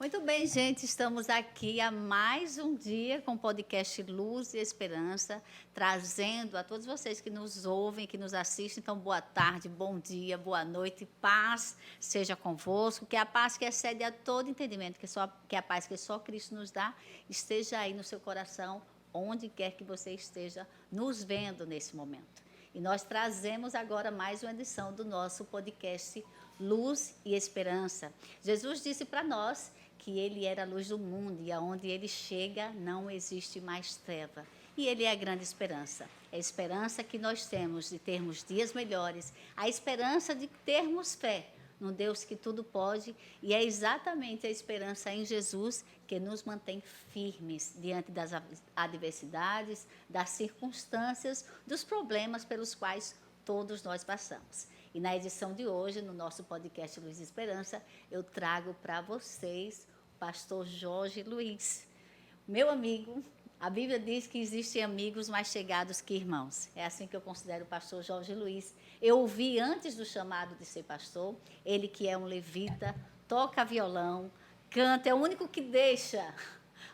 Muito bem, gente, estamos aqui há mais um dia com o podcast Luz e Esperança, trazendo a todos vocês que nos ouvem, que nos assistem. Então, boa tarde, bom dia, boa noite, paz seja convosco, que a paz que excede a todo entendimento, que a paz que só Cristo nos dá, esteja aí no seu coração, onde quer que você esteja nos vendo nesse momento. E nós trazemos agora mais uma edição do nosso podcast Luz e Esperança. Jesus disse para nós que ele era a luz do mundo e aonde ele chega não existe mais treva. E ele é a grande esperança. É a esperança que nós temos de termos dias melhores, a esperança de termos fé num Deus que tudo pode, e é exatamente a esperança em Jesus que nos mantém firmes diante das adversidades, das circunstâncias, dos problemas pelos quais todos nós passamos. E na edição de hoje, no nosso podcast Luz e Esperança, eu trago para vocês o pastor Jorge Luiz. Meu amigo, a Bíblia diz que existem amigos mais chegados que irmãos. É assim que eu considero o pastor Jorge Luiz. Eu o vi antes do chamado de ser pastor, ele que é um levita, toca violão, canta, é o único que deixa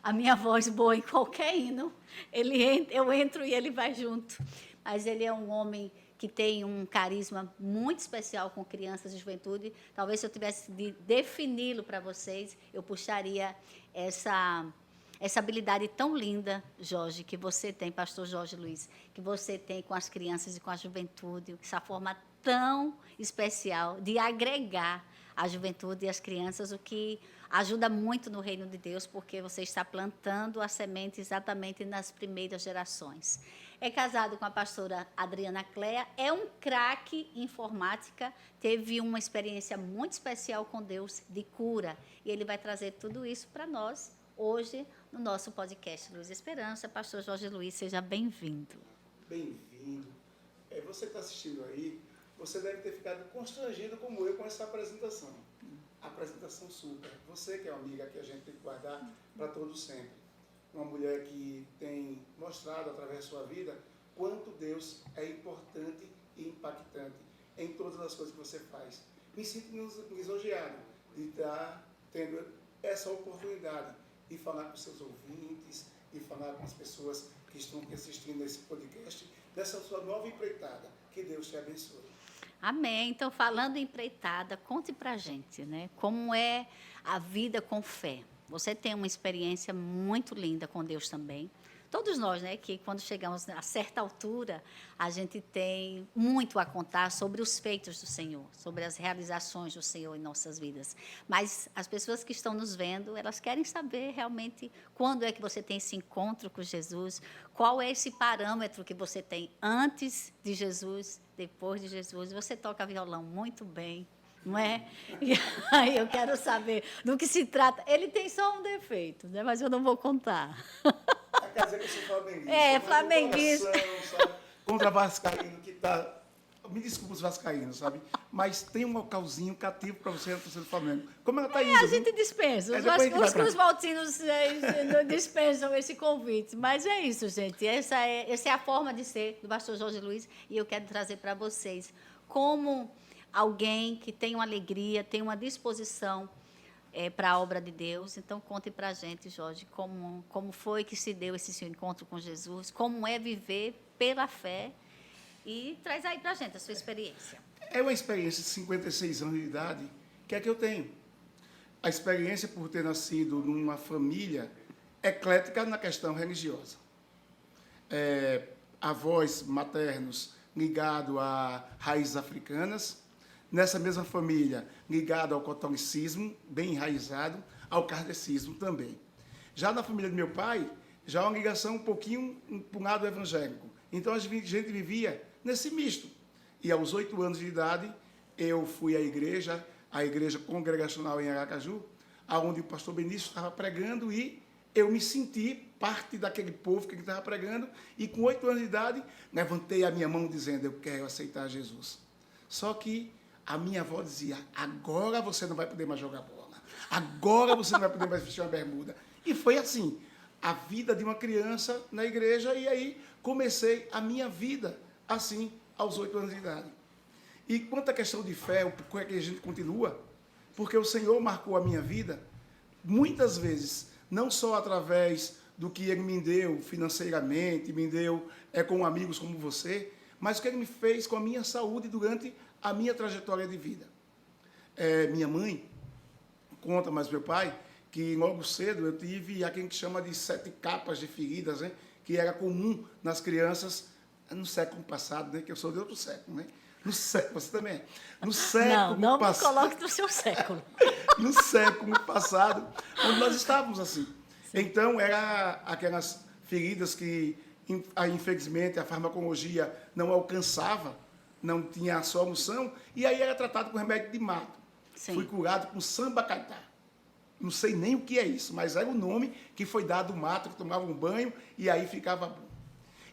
a minha voz boa em qualquer hino. Eu entro e ele vai junto. Mas ele é um homem que tem um carisma muito especial com crianças e juventude. Talvez se eu tivesse de defini-lo para vocês, eu puxaria essa habilidade tão linda, Jorge, que você tem, pastor Jorge Luiz, que você tem com as crianças e com a juventude, essa forma tão especial de agregar a juventude e as crianças, o que ajuda muito no reino de Deus, porque você está plantando a semente exatamente nas primeiras gerações. É casado com a pastora Adriana Cleia, é um craque em informática, teve uma experiência muito especial com Deus de cura, e ele vai trazer tudo isso para nós hoje no nosso podcast Luz e Esperança. Pastor Jorge Luiz, seja bem-vindo. Bem-vindo. Você que está assistindo aí, você deve ter ficado constrangido como eu com essa apresentação. Apresentação super. Você que é uma amiga que a gente tem que guardar para todos sempre. Uma mulher que tem mostrado através da sua vida quanto Deus é importante e impactante em todas as coisas que você faz. Me sinto lisonjeado de estar tendo essa oportunidade de falar com seus ouvintes, de falar com as pessoas que estão aqui assistindo esse podcast, dessa sua nova empreitada. Que Deus te abençoe. Amém. Então, falando em empreitada, conte pra gente, né? Como é a vida com fé. Você tem uma experiência muito linda com Deus também. Todos nós, né, que quando chegamos a certa altura, a gente tem muito a contar sobre os feitos do Senhor, sobre as realizações do Senhor em nossas vidas. Mas as pessoas que estão nos vendo, elas querem saber realmente quando é que você tem esse encontro com Jesus, qual é esse parâmetro que você tem antes de Jesus, depois de Jesus. Você toca violão muito bem, não é? E aí eu quero saber do que se trata. Ele tem só um defeito, né? Mas eu não vou contar. Quer dizer que eu sou flamenguista. É, flamenguista. Sabe? Contra Vascaíno, que está... Me desculpa os vascaínos, sabe? Mas tem um localzinho cativo para você na torcida do Flamengo. Como ela está indo? A gente dispensa. Os cruzmaltinos dispensam esse convite. Mas é isso, gente. Essa é a forma de ser do pastor Jorge Luiz. E eu quero trazer para vocês como alguém que tem uma alegria, tem uma disposição para a obra de Deus. Então, conte para a gente, Jorge, como foi que se deu esse seu encontro com Jesus, como é viver pela fé, e traz aí para a gente a sua experiência. É uma experiência de 56 anos de idade que é que eu tenho. A experiência por ter nascido numa família eclética na questão religiosa. Avós maternos ligados a raízes africanas, nessa mesma família, ligado ao catolicismo, bem enraizado, ao kardecismo também. Já na família do meu pai, já uma ligação um pouquinho para o lado evangélico. Então, a gente vivia nesse misto. E aos 8 anos de idade, eu fui à igreja congregacional em Aracaju, onde o pastor Benício estava pregando, e eu me senti parte daquele povo que ele estava pregando, e com 8 anos de idade, levantei a minha mão dizendo, eu quero aceitar Jesus. Só que a minha avó dizia, agora você não vai poder mais jogar bola. Agora você não vai poder mais vestir uma bermuda. E foi assim, a vida de uma criança na igreja, e aí comecei a minha vida assim, aos 8 anos de idade. E quanto à questão de fé, por que a gente continua? Porque o Senhor marcou a minha vida muitas vezes, não só através do que ele me deu financeiramente, me deu com amigos como você, mas o que ele me fez com a minha saúde durante a minha trajetória de vida. Minha mãe conta, mas meu pai, que logo cedo eu tive aquilo que chama de 7 capas de feridas, né? Que era comum nas crianças no século passado, né? Que eu sou de outro século, né? No século, você também é. No século Não me passado. coloque no seu século. No século passado, onde nós estávamos assim. Então, era aquelas feridas que, infelizmente, a farmacologia não alcançava, não tinha solução, e aí era tratado com remédio de mato. Sim. Fui curado com sambacaitá. Não sei nem o que é isso, mas era o nome que foi dado ao mato, que tomava um banho, e aí ficava bom.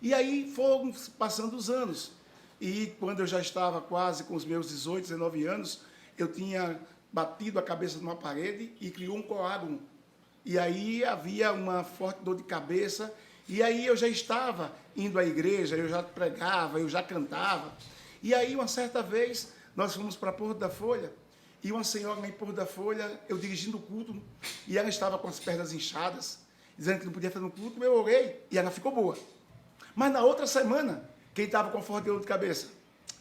E aí foram passando os anos. E quando eu já estava quase com os meus 18, 19 anos, eu tinha batido a cabeça numa parede e criou um coágulo. E aí havia uma forte dor de cabeça, e aí eu já estava indo à igreja, eu já pregava, eu já cantava. E aí, uma certa vez, nós fomos para Porto da Folha, e uma senhora em Porto da Folha, eu dirigindo o culto, e ela estava com as pernas inchadas, dizendo que não podia fazer no culto, eu orei, e ela ficou boa. Mas na outra semana, quem estava com forte dor de cabeça?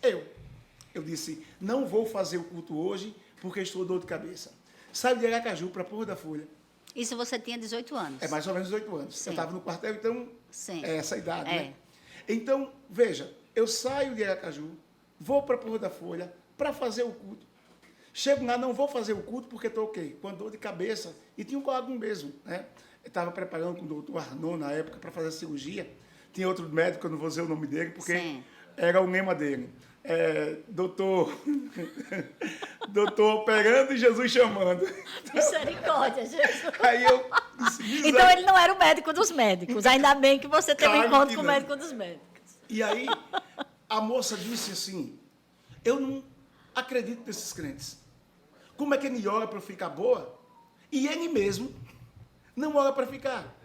Eu disse, não vou fazer o culto hoje, porque estou com dor de cabeça. Saio de Aracaju para Porto da Folha. Isso você tinha 18 anos. É mais ou menos 18 anos. Sim. Eu estava no quartel, então, Sim. é essa idade, É. né? Então, veja, eu saio de Aracaju, vou para Porto da Folha para fazer o culto. Chego lá, não vou fazer o culto porque estou o quê? Com dor de cabeça. E tinha um coágulo mesmo, né? Eu estava preparando com o doutor Arnaud na época para fazer a cirurgia. Tinha outro médico, eu não vou dizer o nome dele, porque Sim. era o lema dele. Doutor operando e Jesus chamando. Misericórdia, Jesus. Aí eu disse, Então ele não era o médico dos médicos. Ainda bem que você teve um Claro encontro que com o não. médico dos médicos. E aí a moça disse assim, eu não acredito nesses crentes. Como é que ele ora para eu ficar boa? E ele mesmo não ora para ficar.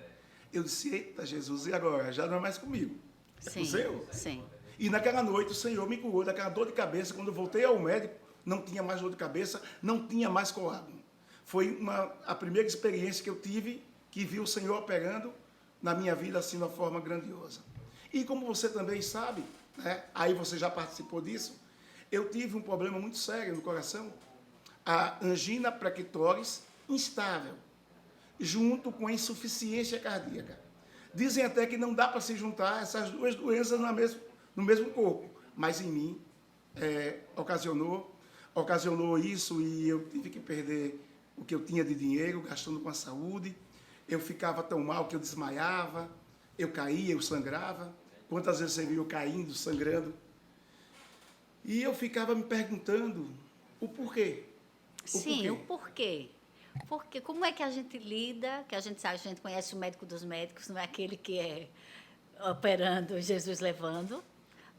Eu disse, eita Jesus, e agora? Já não é mais comigo. É com o Senhor. Sim. E naquela noite o Senhor me curou daquela dor de cabeça. Quando eu voltei ao médico, não tinha mais dor de cabeça, não tinha mais coágulo. Foi a primeira experiência que eu tive, que vi o Senhor operando na minha vida assim de uma forma grandiosa. E como você também sabe, né, aí você já participou disso, eu tive um problema muito sério no coração, a angina praecoris instável, junto com a insuficiência cardíaca. Dizem até que não dá para se juntar essas duas doenças no mesmo corpo, mas em mim ocasionou isso e eu tive que perder o que eu tinha de dinheiro, gastando com a saúde. Eu ficava tão mal que eu desmaiava, eu caía, eu sangrava. Quantas vezes você viu eu caindo, sangrando? E eu ficava me perguntando o porquê. Sim, o porquê. Porque como é que a gente lida, que a gente sabe, a gente conhece o médico dos médicos, não é aquele que é operando Jesus levando,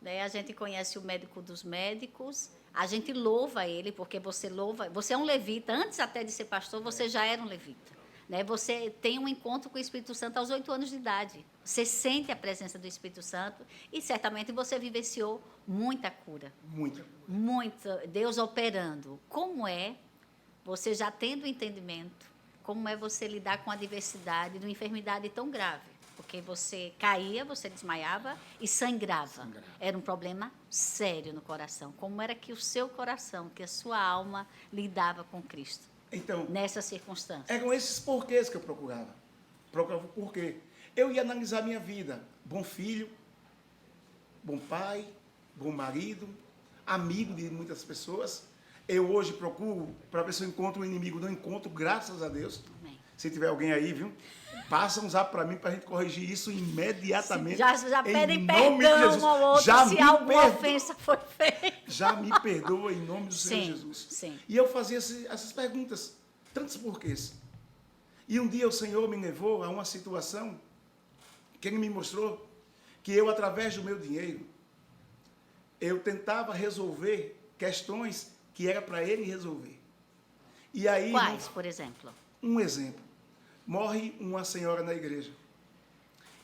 né? A gente conhece o médico dos médicos, a gente louva ele, porque você é um levita, antes até de ser pastor, você já era um levita, né? Você tem um encontro com o Espírito Santo aos 8 anos de idade, você sente a presença do Espírito Santo e certamente você vivenciou muita cura. Muita. Deus operando. Como é você já tendo entendimento, como é você lidar com a diversidade de uma enfermidade tão grave? Porque você caía, você desmaiava e sangrava. Era um problema sério no coração. Como era que o seu coração, que a sua alma lidava com Cristo? Então, nessas circunstâncias. Eram esses porquês que eu procurava. Procurava o porquê. Eu ia analisar a minha vida. Bom filho, bom pai, bom marido, amigo de muitas pessoas. Eu hoje procuro, para ver se eu encontro um inimigo, não encontro, graças a Deus. Amém. Se tiver alguém aí, viu? Passa um zap para mim para a gente corrigir isso imediatamente. Já pedem perdão um ao outro se alguma ofensa foi feita. Já me perdoa em nome do Senhor Jesus. Sim. E eu fazia essas perguntas, tantos porquês. E um dia o Senhor me levou a uma situação que Ele me mostrou que eu, através do meu dinheiro, eu tentava resolver questões que era para Ele resolver. E aí, quais, por exemplo? Um exemplo. Morre uma senhora na igreja.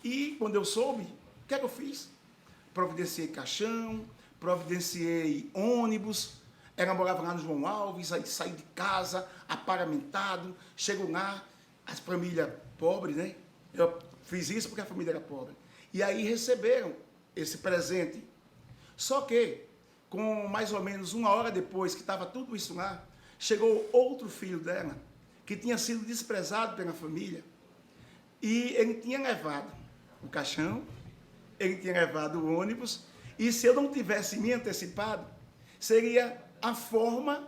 E quando eu soube, o que é que eu fiz? Providenciei caixão, providenciei ônibus. Ela morava lá no João Alves, aí saí de casa, aparamentado, chego lá, a família pobre, né? Eu fiz isso porque a família era pobre. E aí receberam esse presente. Só que, com mais ou menos 1 hora depois que estava tudo isso lá, chegou outro filho dela, que tinha sido desprezado pela família, e ele tinha levado o caixão, ele tinha levado o ônibus, e se eu não tivesse me antecipado, seria a forma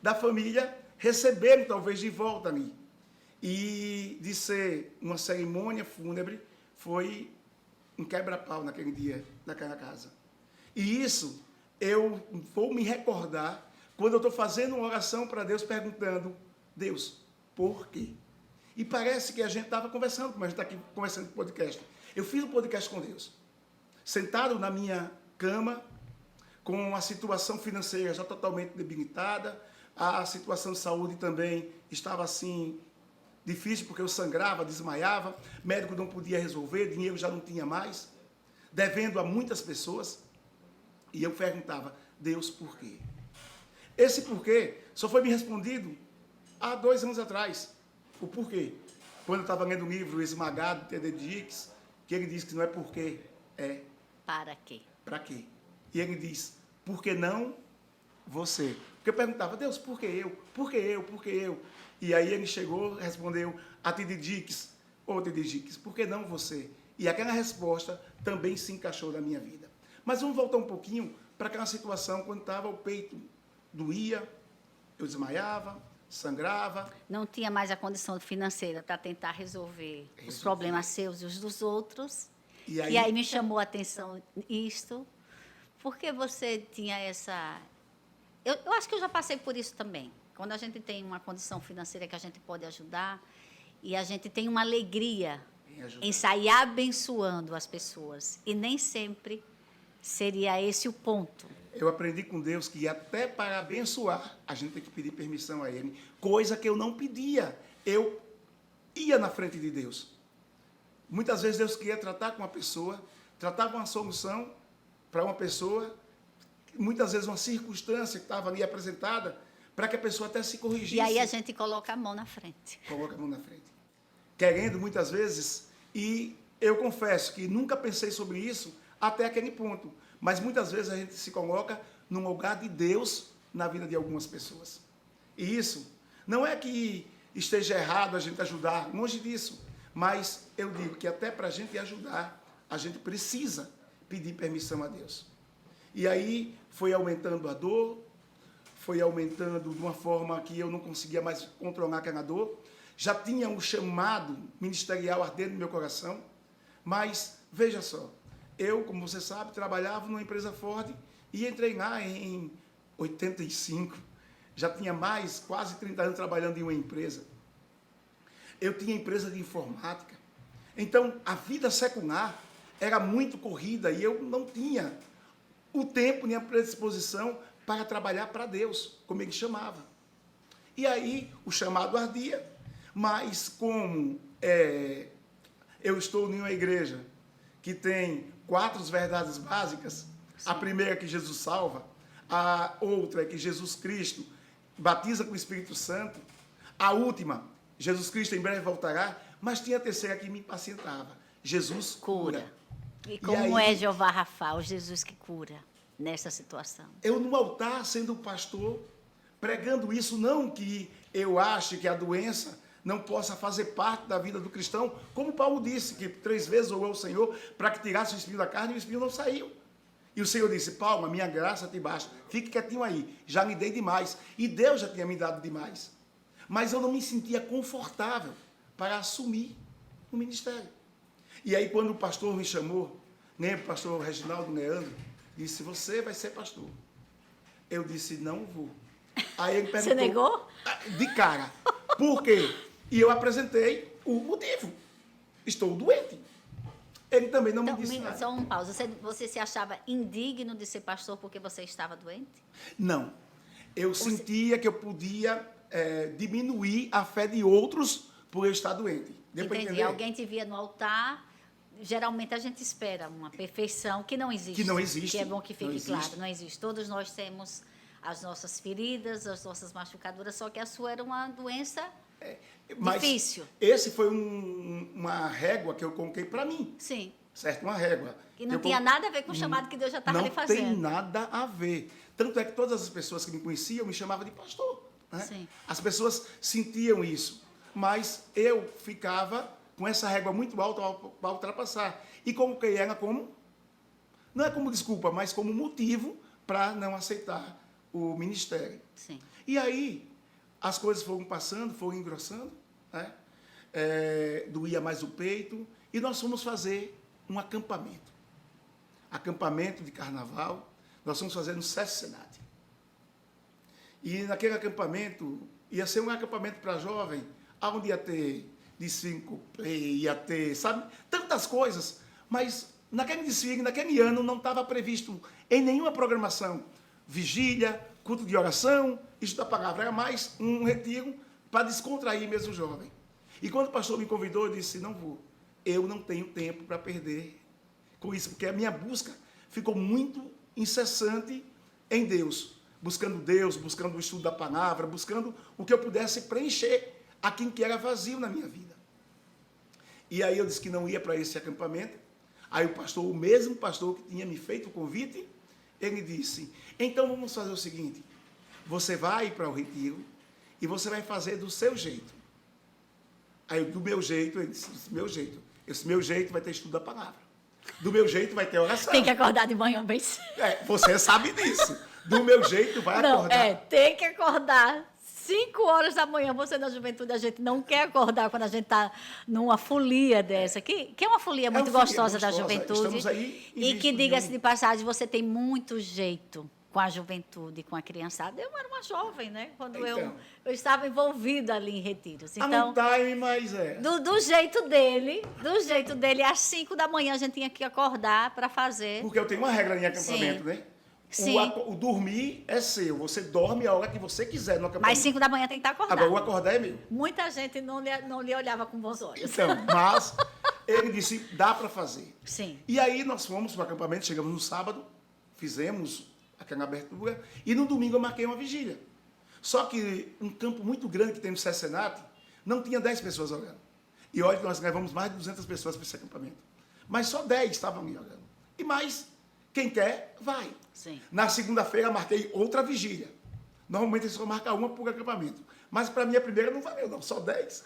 da família receber talvez de volta ali. E de ser uma cerimônia fúnebre, foi um quebra-pau naquele dia, naquela casa. E isso eu vou me recordar quando eu estou fazendo uma oração para Deus, perguntando, Deus, por quê? E parece que a gente estava conversando, como a gente está aqui conversando no podcast. Eu fiz um podcast com Deus, sentado na minha cama, com a situação financeira já totalmente debilitada, a situação de saúde também estava assim, difícil, porque eu sangrava, desmaiava, médico não podia resolver, dinheiro já não tinha mais, devendo a muitas pessoas. E eu perguntava, Deus, por quê? Esse porquê só foi me respondido há 2 anos atrás. O porquê? Quando eu estava lendo o livro Esmagado, de T.D. Jakes, que ele diz que não é porquê, é... Para quê? Para quê? E ele diz, por que não você? Porque eu perguntava, Deus, por que eu? Por que eu? Por que eu? E aí ele chegou, respondeu a T.D. Jakes, ô T.D. Jakes, por que não você? E aquela resposta também se encaixou na minha vida. Mas vamos voltar um pouquinho para aquela situação quando estava o peito doía, eu desmaiava, sangrava. Não tinha mais a condição financeira para tentar resolver os problemas seus e os dos outros. E aí me chamou a atenção isto, porque você tinha essa... Eu acho que eu já passei por isso também. Quando a gente tem uma condição financeira que a gente pode ajudar, e a gente tem uma alegria em sair abençoando as pessoas. E nem sempre seria esse o ponto. Eu aprendi com Deus que até para abençoar, a gente tem que pedir permissão a Ele. Coisa que eu não pedia. Eu ia na frente de Deus. Muitas vezes Deus queria tratar com uma pessoa, tratava uma solução para uma pessoa, muitas vezes uma circunstância que estava ali apresentada, para que a pessoa até se corrigisse. E aí a gente coloca a mão na frente. Coloca a mão na frente. Querendo, muitas vezes, e eu confesso que nunca pensei sobre isso até aquele ponto. Mas muitas vezes a gente se coloca no lugar de Deus na vida de algumas pessoas. E isso não é que esteja errado a gente ajudar, longe disso. Mas eu digo que até para a gente ajudar, a gente precisa pedir permissão a Deus. E aí foi aumentando a dor, foi aumentando de uma forma que eu não conseguia mais controlar aquela dor. Já tinha um chamado ministerial ardendo no meu coração, mas veja só, eu, como você sabe, trabalhava numa empresa Ford e entrei lá em 85, já tinha mais, quase 30 anos trabalhando em uma empresa. Eu tinha empresa de informática, então a vida secular era muito corrida e eu não tinha o tempo nem a predisposição para trabalhar para Deus, como ele chamava. E aí o chamado ardia, mas como eu estou em uma igreja que tem 4 verdades básicas, sim. A primeira é que Jesus salva, a outra é que Jesus Cristo batiza com o Espírito Santo, a última, Jesus Cristo em breve voltará, mas tinha a terceira que me impacientava, Jesus cura. E como é Jeová Rafa, o Jesus que cura nessa situação? Eu no altar, sendo pastor, pregando isso, não que eu ache que a doença não possa fazer parte da vida do cristão, como Paulo disse, que 3 vezes orou ao Senhor para que tirasse o espinho da carne e o espinho não saiu. E o Senhor disse, Paulo, a minha graça te basta, fique quietinho aí, já lhe dei demais. E Deus já tinha me dado demais. Mas eu não me sentia confortável para assumir o ministério. E aí quando o pastor me chamou, o pastor Reginaldo Leandro, disse, você vai ser pastor. Eu disse, não vou. Aí ele perguntou... Você negou? De cara. Por quê? E eu apresentei o motivo. Estou doente. Ele também não me disse nada. Só uma pausa. Você se achava indigno de ser pastor porque você estava doente? Não. Eu sentia que eu podia diminuir a fé de outros por eu estar doente. Deu para entender? Alguém te via no altar... Geralmente a gente espera uma perfeição que não existe. Que não existe. Que é bom que fique claro, não existe. Todos nós temos as nossas feridas, as nossas machucaduras, só que a sua era uma doença Mas Difícil. esse foi uma régua que eu coloquei para mim, Sim. certo? Uma régua. Que não tinha nada a ver com o chamado que Deus já estava lhe Não fazendo. tem nada a ver. Tanto é que todas as pessoas que me conheciam me chamavam de pastor. Né? Sim. As pessoas sentiam isso, mas eu ficava com essa régua muito alta para ultrapassar. E coloquei ela como, não é como desculpa, mas como motivo para não aceitar o ministério. Sim. E aí, as coisas foram passando, foram engrossando, né? Doía mais o peito, e nós fomos fazer um acampamento. Acampamento de carnaval, nós fomos fazer no SESC Senat. E naquele acampamento, ia ser um acampamento para jovem, onde ia ter desfile, ia ter, sabe, tantas coisas, mas naquele desfile, naquele ano, não estava previsto em nenhuma programação vigília, culto de oração, estudo da palavra, era mais um retiro para descontrair mesmo o jovem. E quando o pastor me convidou, eu disse, não vou, eu não tenho tempo para perder com isso, porque a minha busca ficou muito incessante em Deus, buscando o estudo da palavra, buscando o que eu pudesse preencher aquilo que era vazio na minha vida. E aí eu disse que não ia para esse acampamento. Aí o mesmo pastor que tinha me feito o convite, ele disse, então vamos fazer o seguinte, você vai para o retiro e você vai fazer do seu jeito. Aí do meu jeito, ele disse, do meu jeito. Esse meu jeito vai ter estudo da palavra. Do meu jeito vai ter oração. Tem que acordar de manhã bem cedo. Você sabe disso. Do meu jeito vai acordar. Tem que acordar 5 horas da manhã. Você na juventude, a gente não quer acordar quando a gente está numa folia dessa, que é uma folia muito gostosa da juventude. Estamos aí e que, diga-se de passagem, você tem muito jeito com a juventude, com a criançada. Eu era uma jovem, né? Quando eu estava envolvida ali em retiros. Então, no time, mas do jeito dele, às 5 da manhã a gente tinha que acordar para fazer. Porque eu tenho uma regra em acampamento, Sim. né? Sim. O dormir é seu. Você dorme a hora que você quiser no acampamento. Mas 5 da manhã tem que estar acordado. Agora, o acordar é meu. Muita gente não lhe olhava com bons olhos. Então, mas ele disse, dá para fazer. Sim. E aí nós fomos para o acampamento, chegamos no sábado, fizemos aquela abertura, e no domingo eu marquei uma vigília. Só que um campo muito grande que tem no SESC Senat, não tinha 10 pessoas orando. E olha que nós levamos mais de 200 pessoas para esse acampamento. Mas só 10 estavam ali orando. E mais, quem quer, vai. Sim. Na segunda-feira, marquei outra vigília. Normalmente, eles só marcam uma por acampamento. Mas, para mim, a primeira não valeu, não. Só 10.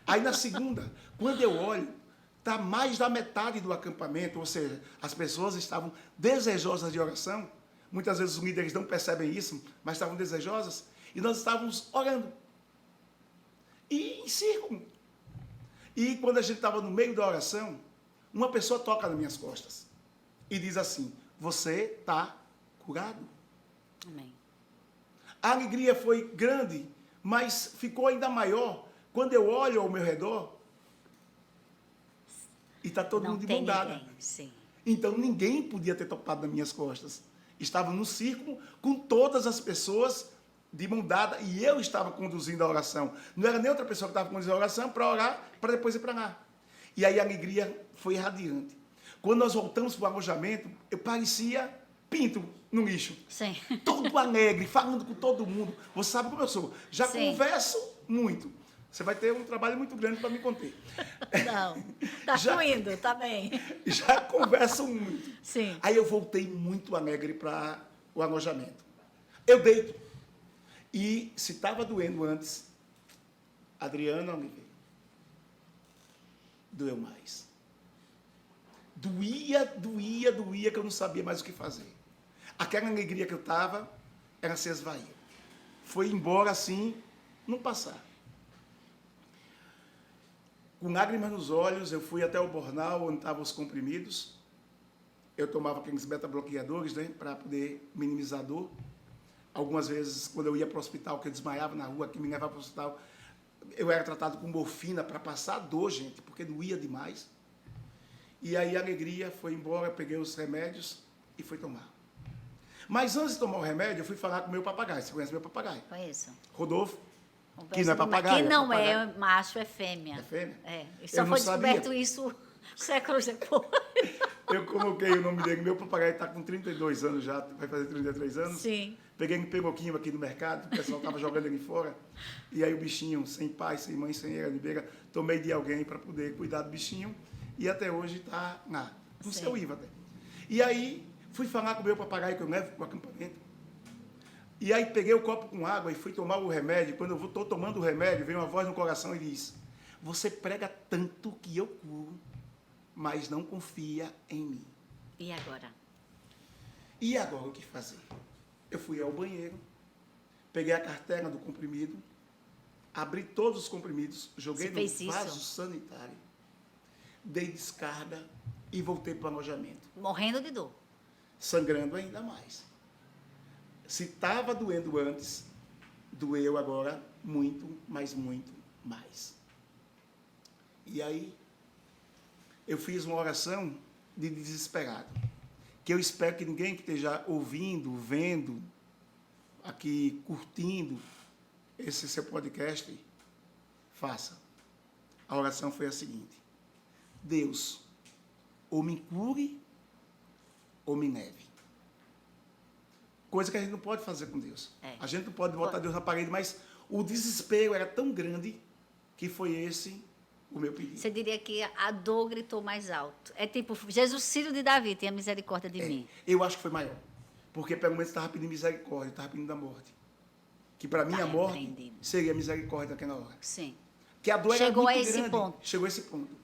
Aí, na segunda, quando eu olho, está mais da metade do acampamento. Ou seja, as pessoas estavam desejosas de oração. Muitas vezes, os líderes não percebem isso, mas estavam desejosas. E nós estávamos orando. E em círculo. E, quando a gente estava no meio da oração, uma pessoa toca nas minhas costas. E diz assim, você está curado. Amém. A alegria foi grande, mas ficou ainda maior quando eu olho ao meu redor e está todo mundo de mão dada. Sim. Então ninguém podia ter topado nas minhas costas. Estava no círculo com todas as pessoas de mão dada e eu estava conduzindo a oração. Não era nem outra pessoa que estava conduzindo a oração para orar, para depois ir para lá. E aí a alegria foi radiante. Quando nós voltamos para o alojamento, eu parecia pinto no lixo. Sim. Todo alegre, falando com todo mundo. Você sabe como eu sou. Já Sim. converso muito. Você vai ter um trabalho muito grande para me conter. Não, está fluindo, está bem. Já converso muito. Sim. Aí eu voltei muito alegre para o alojamento. Eu deito. E se estava doendo antes, Adriana Oliveira, doeu mais. Doía, que eu não sabia mais o que fazer. Aquela alegria que eu estava, ela se esvaiu. Foi embora assim, não passar. Com lágrimas nos olhos, eu fui até o Bornal, onde estavam os comprimidos. Eu tomava aqueles beta-bloqueadores, né, para poder minimizar a dor. Algumas vezes, quando eu ia para o hospital, que eu desmaiava na rua, que me levava para o hospital, eu era tratado com morfina para passar a dor, gente, porque doía demais. E aí a alegria foi embora, peguei os remédios e fui tomar. Mas antes de tomar o remédio, eu fui falar com o meu papagaio. Você conhece meu papagaio? Conheço. Rodolfo, que não é papagaio. Que não é, é macho, é fêmea. É fêmea? É. E só Eu foi não sabia. descoberto isso séculos depois. Eu coloquei o nome dele. Meu papagaio está com 32 anos já, vai fazer 33 anos. Sim. Peguei um peroquinho aqui no mercado, o pessoal estava jogando ali fora. E aí o bichinho, sem pai, sem mãe, sem era de beira, tomei de alguém para poder cuidar do bichinho. E até hoje está no seu IVA até. E aí fui falar com o meu papagaio que eu levo para o acampamento. E aí peguei o copo com água e fui tomar o remédio. Quando eu estou tomando o remédio, veio uma voz no coração e diz: você prega tanto que eu curo, mas não confia em mim. E agora? E agora o que fazer? Eu fui ao banheiro, peguei a cartela do comprimido, abri todos os comprimidos, joguei no vaso sanitário, dei descarga e voltei para o alojamento. Morrendo de dor. Sangrando ainda mais. Se estava doendo antes, doeu agora muito, mas muito mais. E aí, eu fiz uma oração de desesperado, que eu espero que ninguém que esteja ouvindo, vendo, aqui curtindo esse seu podcast, faça. A oração foi a seguinte: Deus, ou me cure, ou me leve. Coisa que a gente não pode fazer com Deus. A gente não pode botar Deus na parede, mas o desespero era tão grande que foi esse o meu pedido. Você diria que a dor gritou mais alto. É tipo, Jesus, filho de Davi, tenha misericórdia de mim. Eu acho que foi maior. Porque pelo menos estava pedindo misericórdia, estava pedindo a morte. Que para mim a morte seria misericórdia naquela hora. Sim. Que a dor era Chegou muito a esse grande. ponto. Chegou a esse ponto.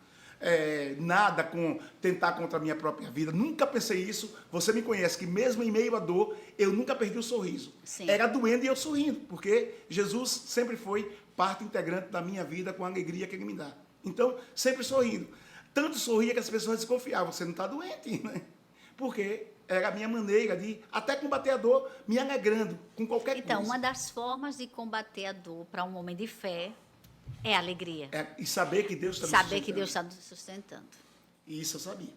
Nada com tentar contra a minha própria vida. Nunca pensei isso. Você me conhece que mesmo em meio à dor, eu nunca perdi o sorriso. Sim. Era doendo e eu sorrindo, porque Jesus sempre foi parte integrante da minha vida com a alegria que Ele me dá. Então, sempre sorrindo. Tanto sorria que as pessoas desconfiavam. Você não está doente, né? Porque era a minha maneira de até combater a dor, me alegrando com qualquer coisa. Então, uma das formas de combater a dor para um homem de fé é a alegria. E saber que Deus está me Saber sustentando. que Deus está nos sustentando. E isso eu sabia.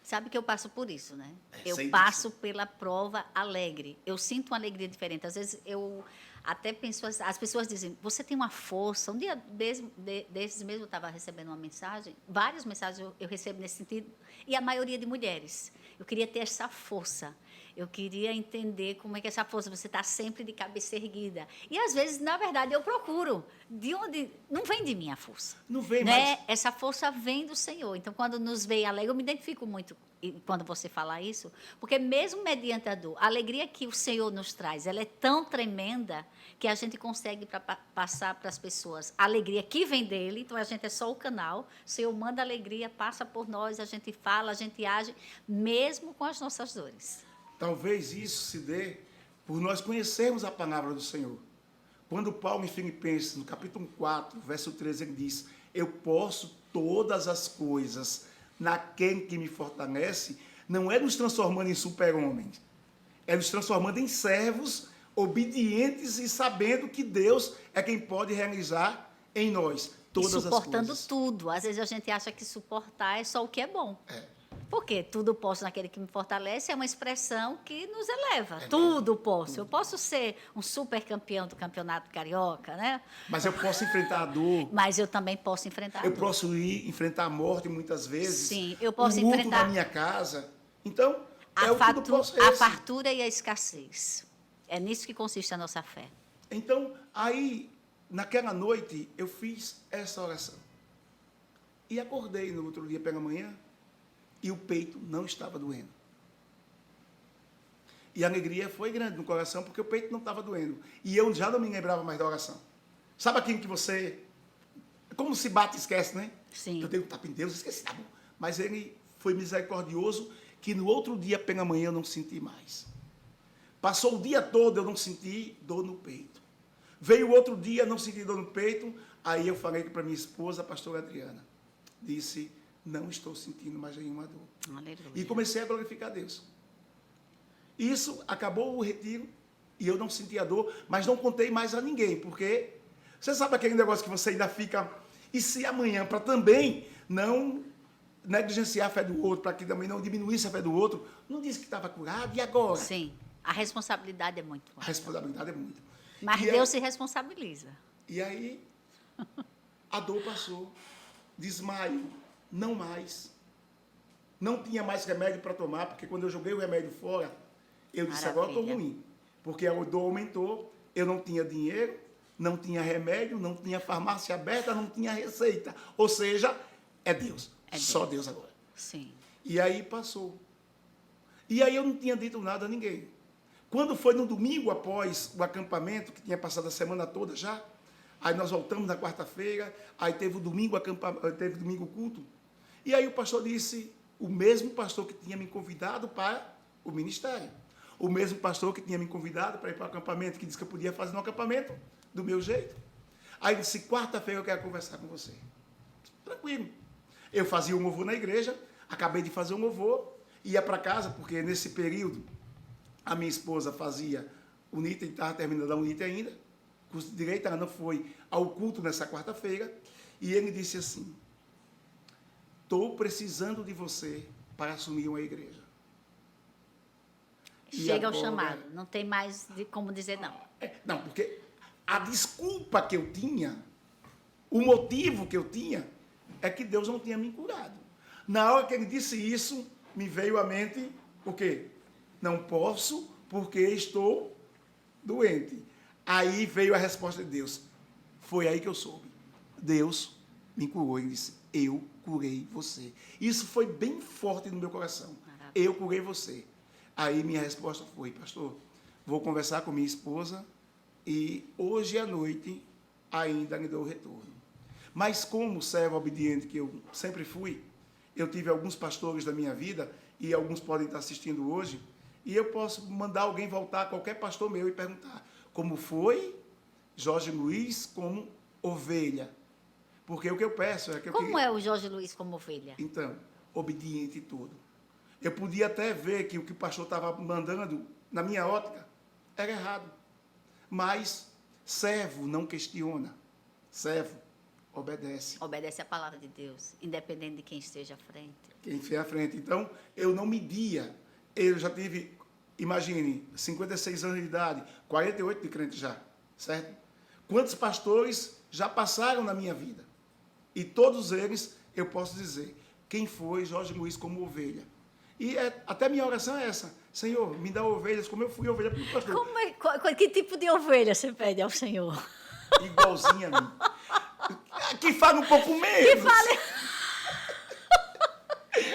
Sabe que eu passo por isso, né? Eu sei passo pela prova alegre. Eu sinto uma alegria diferente. Às vezes eu até penso, as pessoas dizem, você tem uma força. Um dia desses mesmo eu estava recebendo uma mensagem, várias mensagens eu recebo nesse sentido, e a maioria de mulheres. Eu queria ter essa força. Eu queria entender como é que é essa força. Você está sempre de cabeça erguida. E, às vezes, na verdade, eu procuro. De onde... Não vem de mim a força. Não vem, né? mas... Essa força vem do Senhor. Então, quando nos vem alegre, eu me identifico muito quando você fala isso, porque mesmo mediante a dor, a alegria que o Senhor nos traz, ela é tão tremenda que a gente consegue passar para as pessoas a alegria que vem dele. Então, a gente é só o canal. O Senhor manda alegria, passa por nós, a gente fala, a gente age, mesmo com as nossas dores. Talvez isso se dê por nós conhecermos a palavra do Senhor. Quando Paulo, em Filipenses, no capítulo 4, verso 13, ele diz: eu posso todas as coisas naquele que me fortalece, não é nos transformando em super-homens, é nos transformando em servos obedientes e sabendo que Deus é quem pode realizar em nós todas as coisas. Suportando tudo. Às vezes a gente acha que suportar é só o que é bom. Porque tudo posso naquele que me fortalece é uma expressão que nos eleva. Tudo posso. Tudo. Eu posso ser um super campeão do campeonato carioca, né? Mas eu posso enfrentar a dor. Mas eu também posso enfrentar a dor. Eu posso enfrentar a morte muitas vezes. Sim, eu posso o luto enfrentar da minha casa. Então, a fartura e a escassez. É nisso que consiste a nossa fé. Então, aí, naquela noite, eu fiz essa oração. E acordei no outro dia pela manhã. E o peito não estava doendo. E a alegria foi grande no coração, porque o peito não estava doendo. E eu já não me lembrava mais da oração. Sabe aquilo que você... Como se bate e esquece, né? Sim. Eu tenho que estar em Deus, esqueci, tá bom. Mas ele foi misericordioso, que no outro dia, pela manhã, eu não senti mais. Passou o dia todo, eu não senti dor no peito. Veio o outro dia, não senti dor no peito. Aí eu falei para minha esposa, a pastora Adriana. Disse... não estou sentindo mais nenhuma dor. Aleluia. E comecei a glorificar a Deus. Isso, acabou o retiro, e eu não senti a dor, mas não contei mais a ninguém, porque você sabe aquele negócio que você ainda fica, e se amanhã, para também não negligenciar a fé do outro, para que também não diminuísse a fé do outro, não disse que estava curado, e agora? Sim, a responsabilidade é muito. A responsabilidade é muito. Mas Deus se responsabiliza. E aí, a dor passou, desmaio, não mais. Não tinha mais remédio para tomar, porque quando eu joguei o remédio fora, eu disse, agora eu estou ruim. porque a dor aumentou, eu não tinha dinheiro, não tinha remédio, não tinha farmácia aberta, não tinha receita. Ou seja, é Deus. Só Deus agora. Sim. E aí passou. E aí eu não tinha dito nada a ninguém. Quando foi no domingo após o acampamento, que tinha passado a semana toda já, aí nós voltamos na quarta-feira, aí teve o domingo teve o domingo culto. E aí o pastor disse, o mesmo pastor que tinha me convidado para o ministério, o mesmo pastor que tinha me convidado para ir para o acampamento, que disse que eu podia fazer no acampamento do meu jeito. Aí ele disse, quarta-feira eu quero conversar com você. Tranquilo. Eu fazia um louvor na igreja, acabei de fazer um louvor, ia para casa, porque nesse período a minha esposa fazia UNITA, estava terminando a UNITA ainda, curso de Direito, ela não foi ao culto nessa quarta-feira, e ele disse assim, estou precisando de você para assumir uma igreja. Chega ao chamado, não tem mais como dizer não. Não, porque a desculpa que eu tinha, o motivo que eu tinha, é que Deus não tinha me curado. Na hora que ele disse isso, me veio à mente o quê? Não posso porque estou doente. Aí veio a resposta de Deus. Foi aí que eu soube. Deus me curou. Ele disse, eu curei você. Isso foi bem forte no meu coração. Maravilha. Eu curei você. Aí minha resposta foi, pastor, vou conversar com minha esposa e hoje à noite ainda lhe dou o retorno. Mas como servo obediente que eu sempre fui, eu tive alguns pastores da minha vida, e alguns podem estar assistindo hoje, e eu posso mandar alguém voltar, qualquer pastor meu, e perguntar, como foi Jorge Luiz como ovelha? Porque o que eu peço é que Como é o Jorge Luiz como ovelha? Então, obediente e tudo. Eu podia até ver que o que o pastor estava mandando, na minha ótica, era errado. Mas servo não questiona. Servo obedece. Obedece a palavra de Deus, independente de quem esteja à frente. Quem estiver à frente. Então, eu não media. Eu já tive, imagine, 56 anos de idade, 48 de crente já, certo? Quantos pastores já passaram na minha vida? E todos eles, eu posso dizer, quem foi Jorge Luiz como ovelha? E até minha oração é essa. Senhor, me dá ovelhas como eu fui ovelha para o pastor. Que tipo de ovelha você pede ao Senhor? Igualzinha a mim. Que fala um pouco menos. Que fale...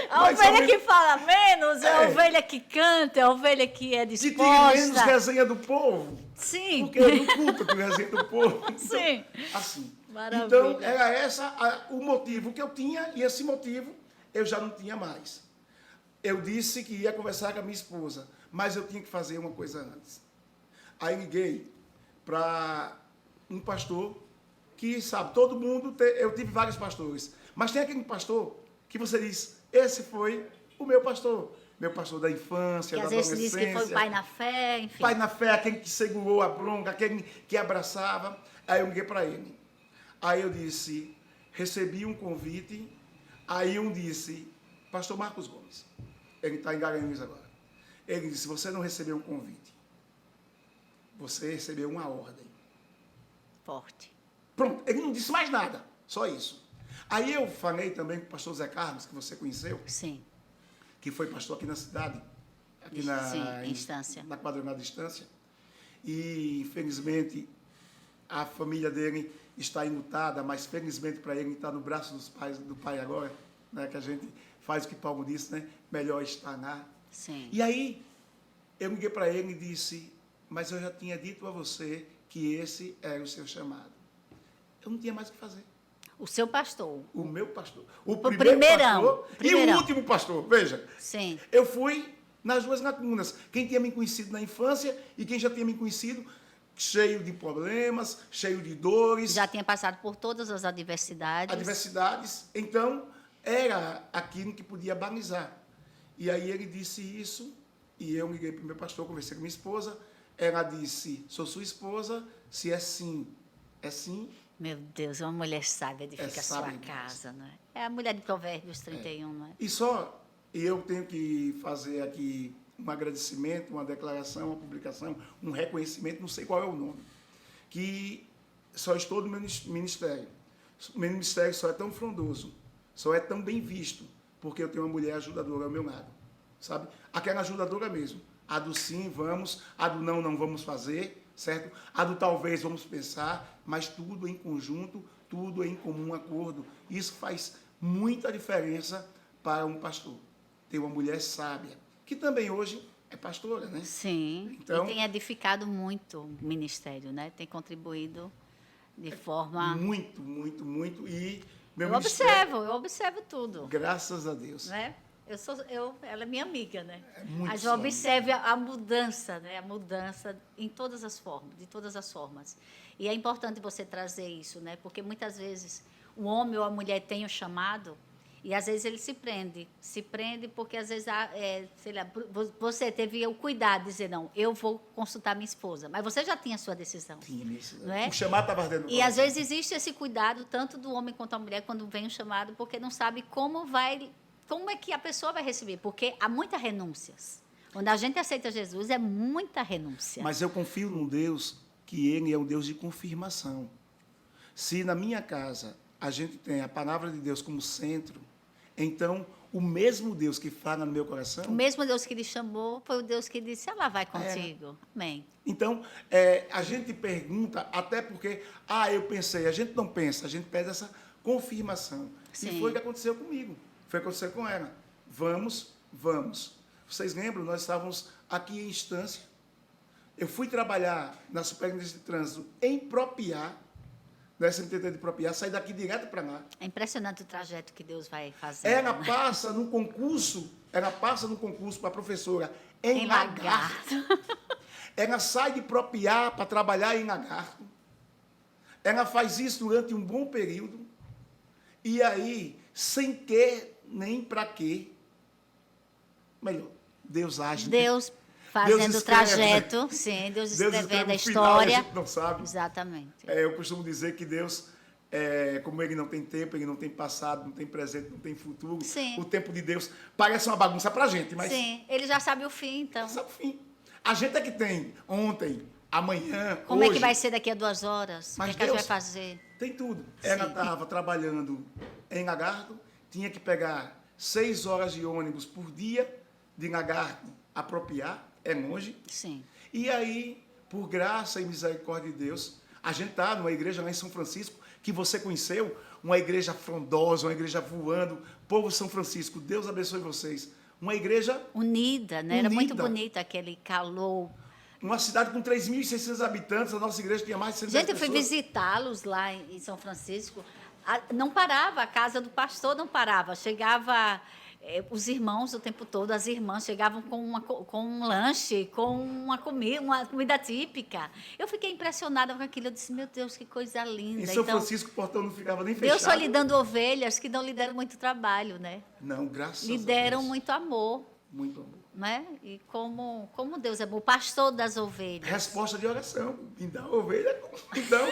A Mas ovelha que fala menos é a ovelha que canta, é a ovelha que é que tem disposta. menos resenha do povo. Sim. Porque eu não culto que resenha do povo. Então, Sim. assim. Maravilha. Então, era essa o motivo que eu tinha, e esse motivo eu já não tinha mais. Eu disse que ia conversar com a minha esposa, mas eu tinha que fazer uma coisa antes. Aí liguei para um pastor que, sabe, todo mundo, eu tive vários pastores, mas tem aquele pastor que você diz, esse foi o meu pastor da infância, Que da às vezes adolescência. diz que foi pai na fé, enfim. Pai na fé, aquele que segurou a bronca, aquele que abraçava. Aí eu liguei para ele. Aí eu disse, recebi um convite. Aí um disse, pastor Marcos Gomes, ele está em Garanhuns agora. Ele disse, você não recebeu um convite. Você recebeu uma ordem. Forte. Pronto, ele não disse mais nada, só isso. Aí eu falei também com o pastor Zé Carlos, que você conheceu, Sim. que foi pastor aqui na cidade, aqui Sim, Instância. na quadrangular Instância. E, infelizmente, a família dele está enlutada, mas, felizmente para ele, está no braço do pai agora, né, que a gente faz o que Paulo disse, né? Melhor estar lá. Sim. E aí, eu liguei para ele e disse, mas eu já tinha dito a você que esse era o seu chamado. Eu não tinha mais o que fazer. O seu pastor. O meu pastor. O primeiro pastor e primeirão. o último pastor. Veja. Sim. Eu fui nas duas lacunas. Quem tinha me conhecido na infância e quem já tinha me conhecido cheio de problemas, cheio de dores. Já tinha passado por todas as adversidades. Adversidades. Então, era aquilo que podia balizar. E aí ele disse isso, e eu liguei para o meu pastor, conversei com minha esposa. Ela disse, sou sua esposa, se é sim, é sim. Meu Deus, uma mulher sábia edifica a sua sábia casa, não é? É a mulher de Provérbios 31, não é? E eu tenho que fazer aqui um agradecimento, uma declaração, uma publicação, um reconhecimento, não sei qual é o nome, que só estou no meu ministério. O meu ministério só é tão frondoso, só é tão bem visto, porque eu tenho uma mulher ajudadora ao meu lado, sabe? Aquela ajudadora mesmo, A do sim, vamos. A do não, não vamos fazer, certo? A do talvez, vamos pensar, mas tudo em conjunto, tudo em comum acordo. Isso faz muita diferença para um pastor. Ter uma mulher sábia, que também hoje é pastora, né? Sim, Então, e tem edificado muito o ministério, né? Tem contribuído de forma... muito, muito, muito. E meu Eu ministério, observo tudo, graças a Deus, né? Ela é minha amiga, né? é muito Mas eu sólido. observo a mudança, né? A mudança em todas as formas, de todas as formas. E é importante você trazer isso, né? Porque muitas vezes o homem ou a mulher tem o chamado e às vezes ele se prende porque às vezes, sei lá, você teve o cuidado de dizer, não, eu vou consultar minha esposa, mas você já tinha a sua decisão. Tinha isso, Não é? O chamado estava ardendo no E às coração. vezes existe esse cuidado tanto do homem quanto da mulher quando vem o chamado, porque não sabe como é que a pessoa vai receber, porque há muitas renúncias. Quando a gente aceita Jesus, é muita renúncia. Mas eu confio num Deus que Ele é um Deus de confirmação. Se na minha casa a gente tem a palavra de Deus como centro, então o mesmo Deus que fala no meu coração... O mesmo Deus que lhe chamou foi o Deus que disse, ela vai contigo. Amém. Então, a gente pergunta, até porque, eu pensei, a gente não pensa, a gente pede essa confirmação. Sim. E foi o que aconteceu comigo, foi o que aconteceu com ela. Vamos. Vocês lembram, nós estávamos aqui em Estância. Eu fui trabalhar na Superintendência de Trânsito em Propiá, na SMTT de Propiá, saí daqui direto para lá. É impressionante o trajeto que Deus vai fazer. Ela passa num concurso para professora em Lagarto. Ela sai de Propiá para trabalhar em Lagarto. Ela faz isso durante um bom período. E aí, sem que nem para quê, melhor, Deus age. Deus fazendo Deus o escreve, trajeto, sim, Deus escrevendo escreve a o final, história. a gente não sabe. Exatamente. Eu costumo dizer que Deus, como Ele não tem tempo, Ele não tem passado, não tem presente, não tem futuro. Sim. O tempo de Deus parece uma bagunça para a gente, mas Sim, ele já sabe o fim, então. sabe o fim. A gente é que tem ontem, amanhã, Como hoje. é que vai ser daqui a 2 horas? Mas o que a gente vai Deus fazer? tem tudo. Sim. Ela estava trabalhando em Lagarto, tinha que pegar 6 horas de ônibus por dia de Lagarto a Propiá, é longe. Sim. E aí, por graça e misericórdia de Deus, a gente está numa igreja lá em São Francisco, que você conheceu, uma igreja frondosa, uma igreja voando. Povo São Francisco, Deus abençoe vocês. Uma igreja Unida, né? Era muito Unida. bonito aquele calor. uma cidade com 3.600 habitantes, a nossa igreja tinha mais de 110 Gente, eu fui pessoas. visitá-los lá em São Francisco. Não parava, a casa do pastor não parava. Chegava os irmãos o tempo todo, as irmãs chegavam com um lanche, com uma comida típica. Eu fiquei impressionada com aquilo. Eu disse, meu Deus, que coisa linda. Em São Francisco, o portão não ficava nem fechado. Deus só lhe dando ovelhas que não lhe deram muito trabalho, né? Não, graças Lhe a Deus. deram muito amor, Muito amor. né? E como Deus é bom, o pastor das ovelhas. Resposta de oração. Me dá ovelha, então.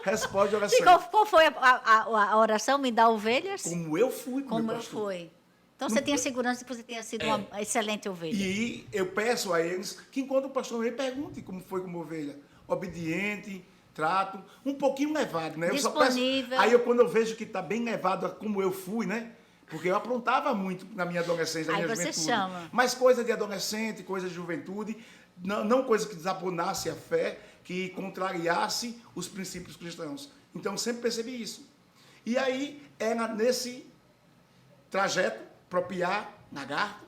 Resposta de E oração. qual foi a oração? Me dá ovelhas? Como eu fui, Como meu eu pastor. fui. Então você tinha segurança de que você tenha sido uma excelente ovelha. E eu peço a eles que, enquanto o pastor vem, pergunte como foi como ovelha. Obediente, trato, um pouquinho levado, né? Eu só peço- Disponível. Aí, quando eu vejo que está bem levado, como eu fui, né? Porque eu aprontava muito na minha adolescência, na Aí minha você juventude. chama. Mas coisa de adolescente, coisa de juventude, não coisa que desabonasse a fé, que contrariasse os princípios cristãos. Então, eu sempre percebi isso. E aí, era nesse trajeto, Propiá, Lagarto,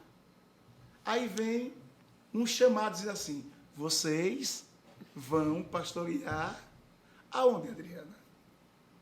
aí vem um chamado dizendo assim, vocês vão pastorear aonde, Adriana?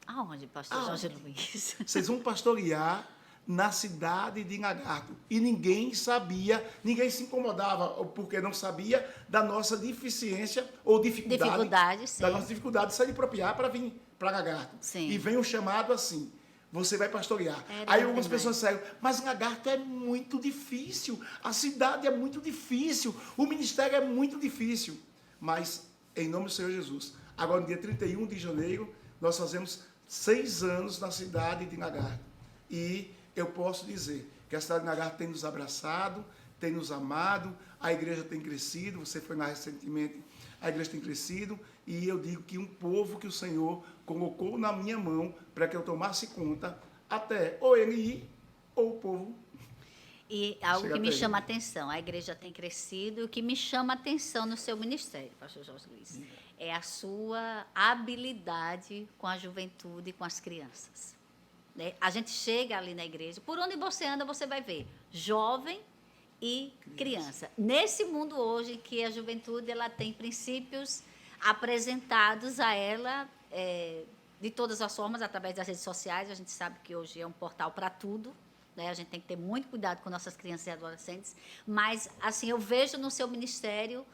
Aonde, pastor Aonde? Jorge Luiz? Vocês vão pastorear na cidade de Lagarto. E ninguém sabia, ninguém se incomodava, porque não sabia da nossa deficiência ou dificuldade. Dificuldade, sim. Da nossa dificuldade de sair de Propiá para vir para Lagarto. Sim. E vem um chamado assim, você vai pastorear. Era Aí algumas também. pessoas disseram, mas Lagarto é muito difícil, a cidade é muito difícil, o ministério é muito difícil. Mas, em nome do Senhor Jesus, agora no dia 31 de janeiro, nós fazemos 6 anos na cidade de Lagarto. E eu posso dizer que a cidade de Lagarto tem nos abraçado, tem nos amado, a igreja tem crescido, você foi lá recentemente, a igreja tem crescido, e eu digo que um povo que o Senhor colocou na minha mão para que eu tomasse conta, até ou ele ir, ou o povo. E algo Chega que me até chama a aí. atenção, a igreja tem crescido, e o que me chama a atenção no seu ministério, pastor Jorge Luiz, é a sua habilidade com a juventude e com as crianças. Né? A gente chega ali na igreja, por onde você anda, você vai ver jovem e criança. Nesse mundo hoje que a juventude ela tem princípios apresentados a ela de todas as formas, através das redes sociais. A gente sabe que hoje é um portal para tudo, né? A gente tem que ter muito cuidado com nossas crianças e adolescentes. Mas, assim, eu vejo no seu ministério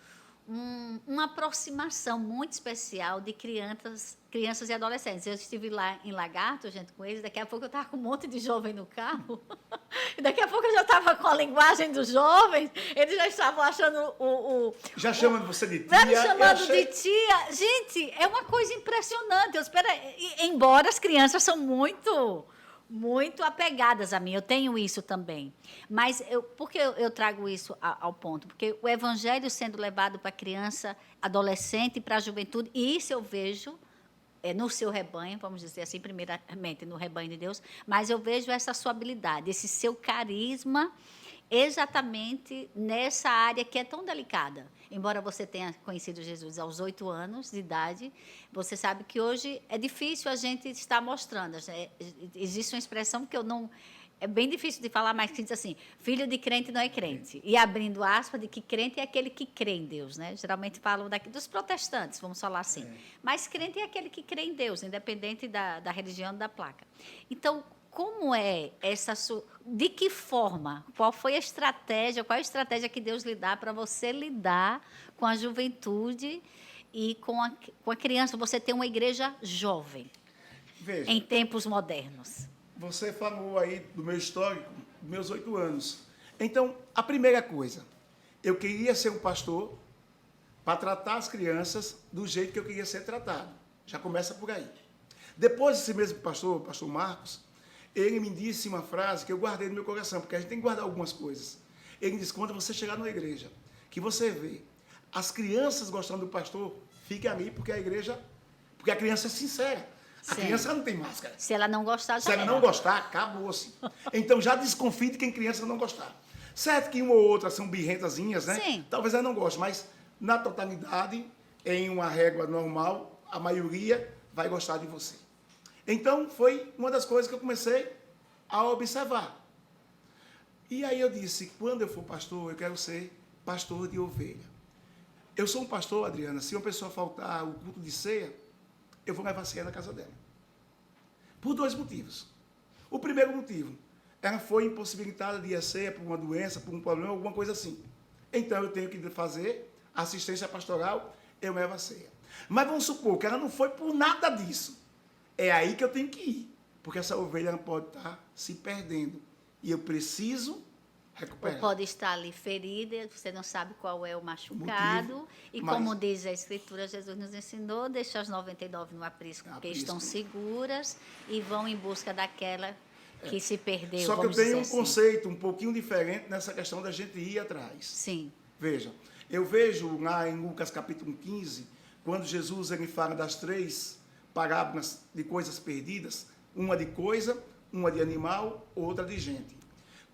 uma aproximação muito especial de crianças e adolescentes. Eu estive lá em Lagarto, gente, com eles. Daqui a pouco eu estava com um monte de jovem no carro. E daqui a pouco eu já estava com a linguagem dos jovens. Eles já estavam achando Já chamando você de tia. Vai me chamando de tia. Gente, é uma coisa impressionante. Embora as crianças são muito apegadas a mim, eu tenho isso também. Mas por que eu trago isso ao ponto? Porque o evangelho sendo levado para a criança, adolescente e para a juventude, e isso eu vejo no seu rebanho, vamos dizer assim, primeiramente no rebanho de Deus, mas eu vejo essa sua habilidade, esse seu carisma, exatamente nessa área que é tão delicada. Embora você tenha conhecido Jesus aos 8 anos de idade, você sabe que hoje é difícil a gente estar mostrando. Existe uma expressão que eu não... É bem difícil de falar, mas que diz assim, filho de crente não é crente. E abrindo aspas, de que crente é aquele que crê em Deus, né? Geralmente falam dos protestantes, vamos falar assim. Mas crente é aquele que crê em Deus, independente da religião da placa. Então, como é essa sua... De que forma? Qual foi a estratégia? Qual é a estratégia que Deus lhe dá para você lidar com a juventude e com a criança? Você tem uma igreja jovem, Veja, em tempos modernos. você falou aí do meu histórico, dos meus 8 anos. Então, a primeira coisa, eu queria ser um pastor para tratar as crianças do jeito que eu queria ser tratado. Já começa por aí. Depois, esse mesmo pastor, o pastor Marcos, ele me disse uma frase que eu guardei no meu coração, porque a gente tem que guardar algumas coisas. Ele disse, quando você chegar na igreja, que você vê as crianças gostando do pastor, fique ali, porque a criança é sincera. A Sim. criança não tem máscara. Se ela não gostar, Se já ela era. não gostar, acabou-se. Então já desconfie de quem criança não gostar. Certo que uma ou outra são birrentazinhas, né? Sim. Talvez ela não goste, mas na totalidade, em uma régua normal, a maioria vai gostar de você. Então foi uma das coisas que eu comecei a observar. E aí eu disse, quando eu for pastor, eu quero ser pastor de ovelha. Eu sou um pastor, Adriana, se uma pessoa faltar o culto de ceia, eu vou levar ceia na casa dela. Por 2 motivos. O primeiro motivo, ela foi impossibilitada de ir à ceia por uma doença, por um problema, alguma coisa assim. Então eu tenho que fazer assistência pastoral, eu levo a ceia. Mas vamos supor que ela não foi por nada disso. É aí que eu tenho que ir, porque essa ovelha não pode estar se perdendo. E eu preciso Ou recuperar. pode estar ali ferida, você não sabe qual é o machucado. Motivo, E mas- como diz a Escritura, Jesus nos ensinou, deixa as 99 no aprisco, porque Aprisco. estão seguras e vão em busca daquela que se perdeu, Só que eu vamos tenho um dizer assim. conceito um pouquinho diferente nessa questão da gente ir atrás. Sim, Veja, eu vejo lá em Lucas capítulo 15, quando Jesus ele fala das 3 parábolas de coisas perdidas, uma de coisa, uma de animal, outra de gente.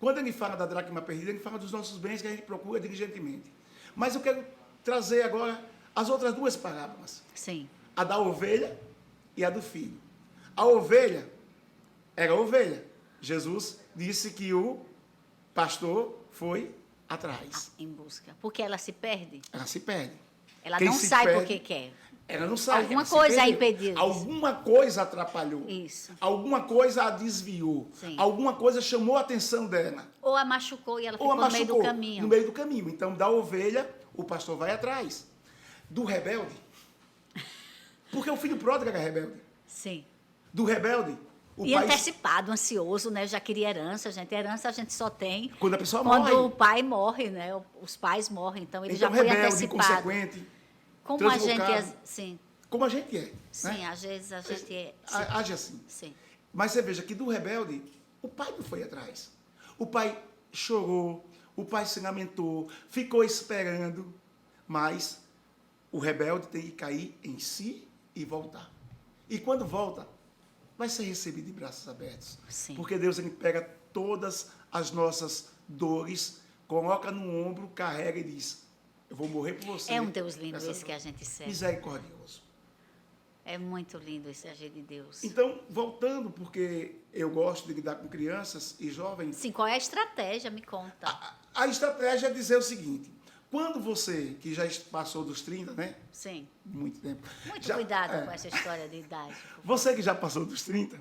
Quando ele fala da dracma perdida, ele fala dos nossos bens que a gente procura diligentemente. Mas eu quero trazer agora as outras 2 parábolas, sim. a da ovelha e a do filho. A ovelha era a ovelha. Jesus disse que o pastor foi atrás. Em busca. Porque ela se perde. Ela se perde. Ela Quem não se sai perde- porque quer. Ela não sabe. Alguma ela se coisa a perdeu. impediu isso. Alguma coisa atrapalhou. Isso. Alguma coisa a desviou. Sim. Alguma coisa chamou a atenção dela. Ou a machucou e ela Ou ficou a no meio machucou do caminho. no meio do caminho. Então, da ovelha, o pastor vai atrás. Do rebelde. Porque o filho pródigo era rebelde. Sim. Do rebelde, o E pai... antecipado, ansioso, né? Já queria herança, gente. Herança a gente só tem Quando a pessoa quando morre. o pai morre, né? Os pais morrem. Então, ele Então, já foi rebelde, antecipado. inconsequente, Como a gente translocado. é... Sim, como a gente é. sim. Né? Às vezes a gente é... Sim. Age assim. Sim. Mas você veja que do rebelde, o pai não foi atrás. O pai chorou, o pai se lamentou, ficou esperando, mas o rebelde tem que cair em si e voltar. E quando volta, vai ser recebido de braços abertos. Sim. Porque Deus ele pega todas as nossas dores, coloca no ombro, carrega e diz, eu vou morrer por você. É um Deus lindo Essa esse que a gente serve. misericordioso. É muito lindo esse agir de Deus. Então, voltando, porque eu gosto de lidar com crianças e jovens, Sim, qual é a estratégia? Me conta. a estratégia é dizer o seguinte, quando você, que já passou dos 30, né? Sim. Muito tempo. Muito cuidado com essa história de idade. Você que já passou dos 30,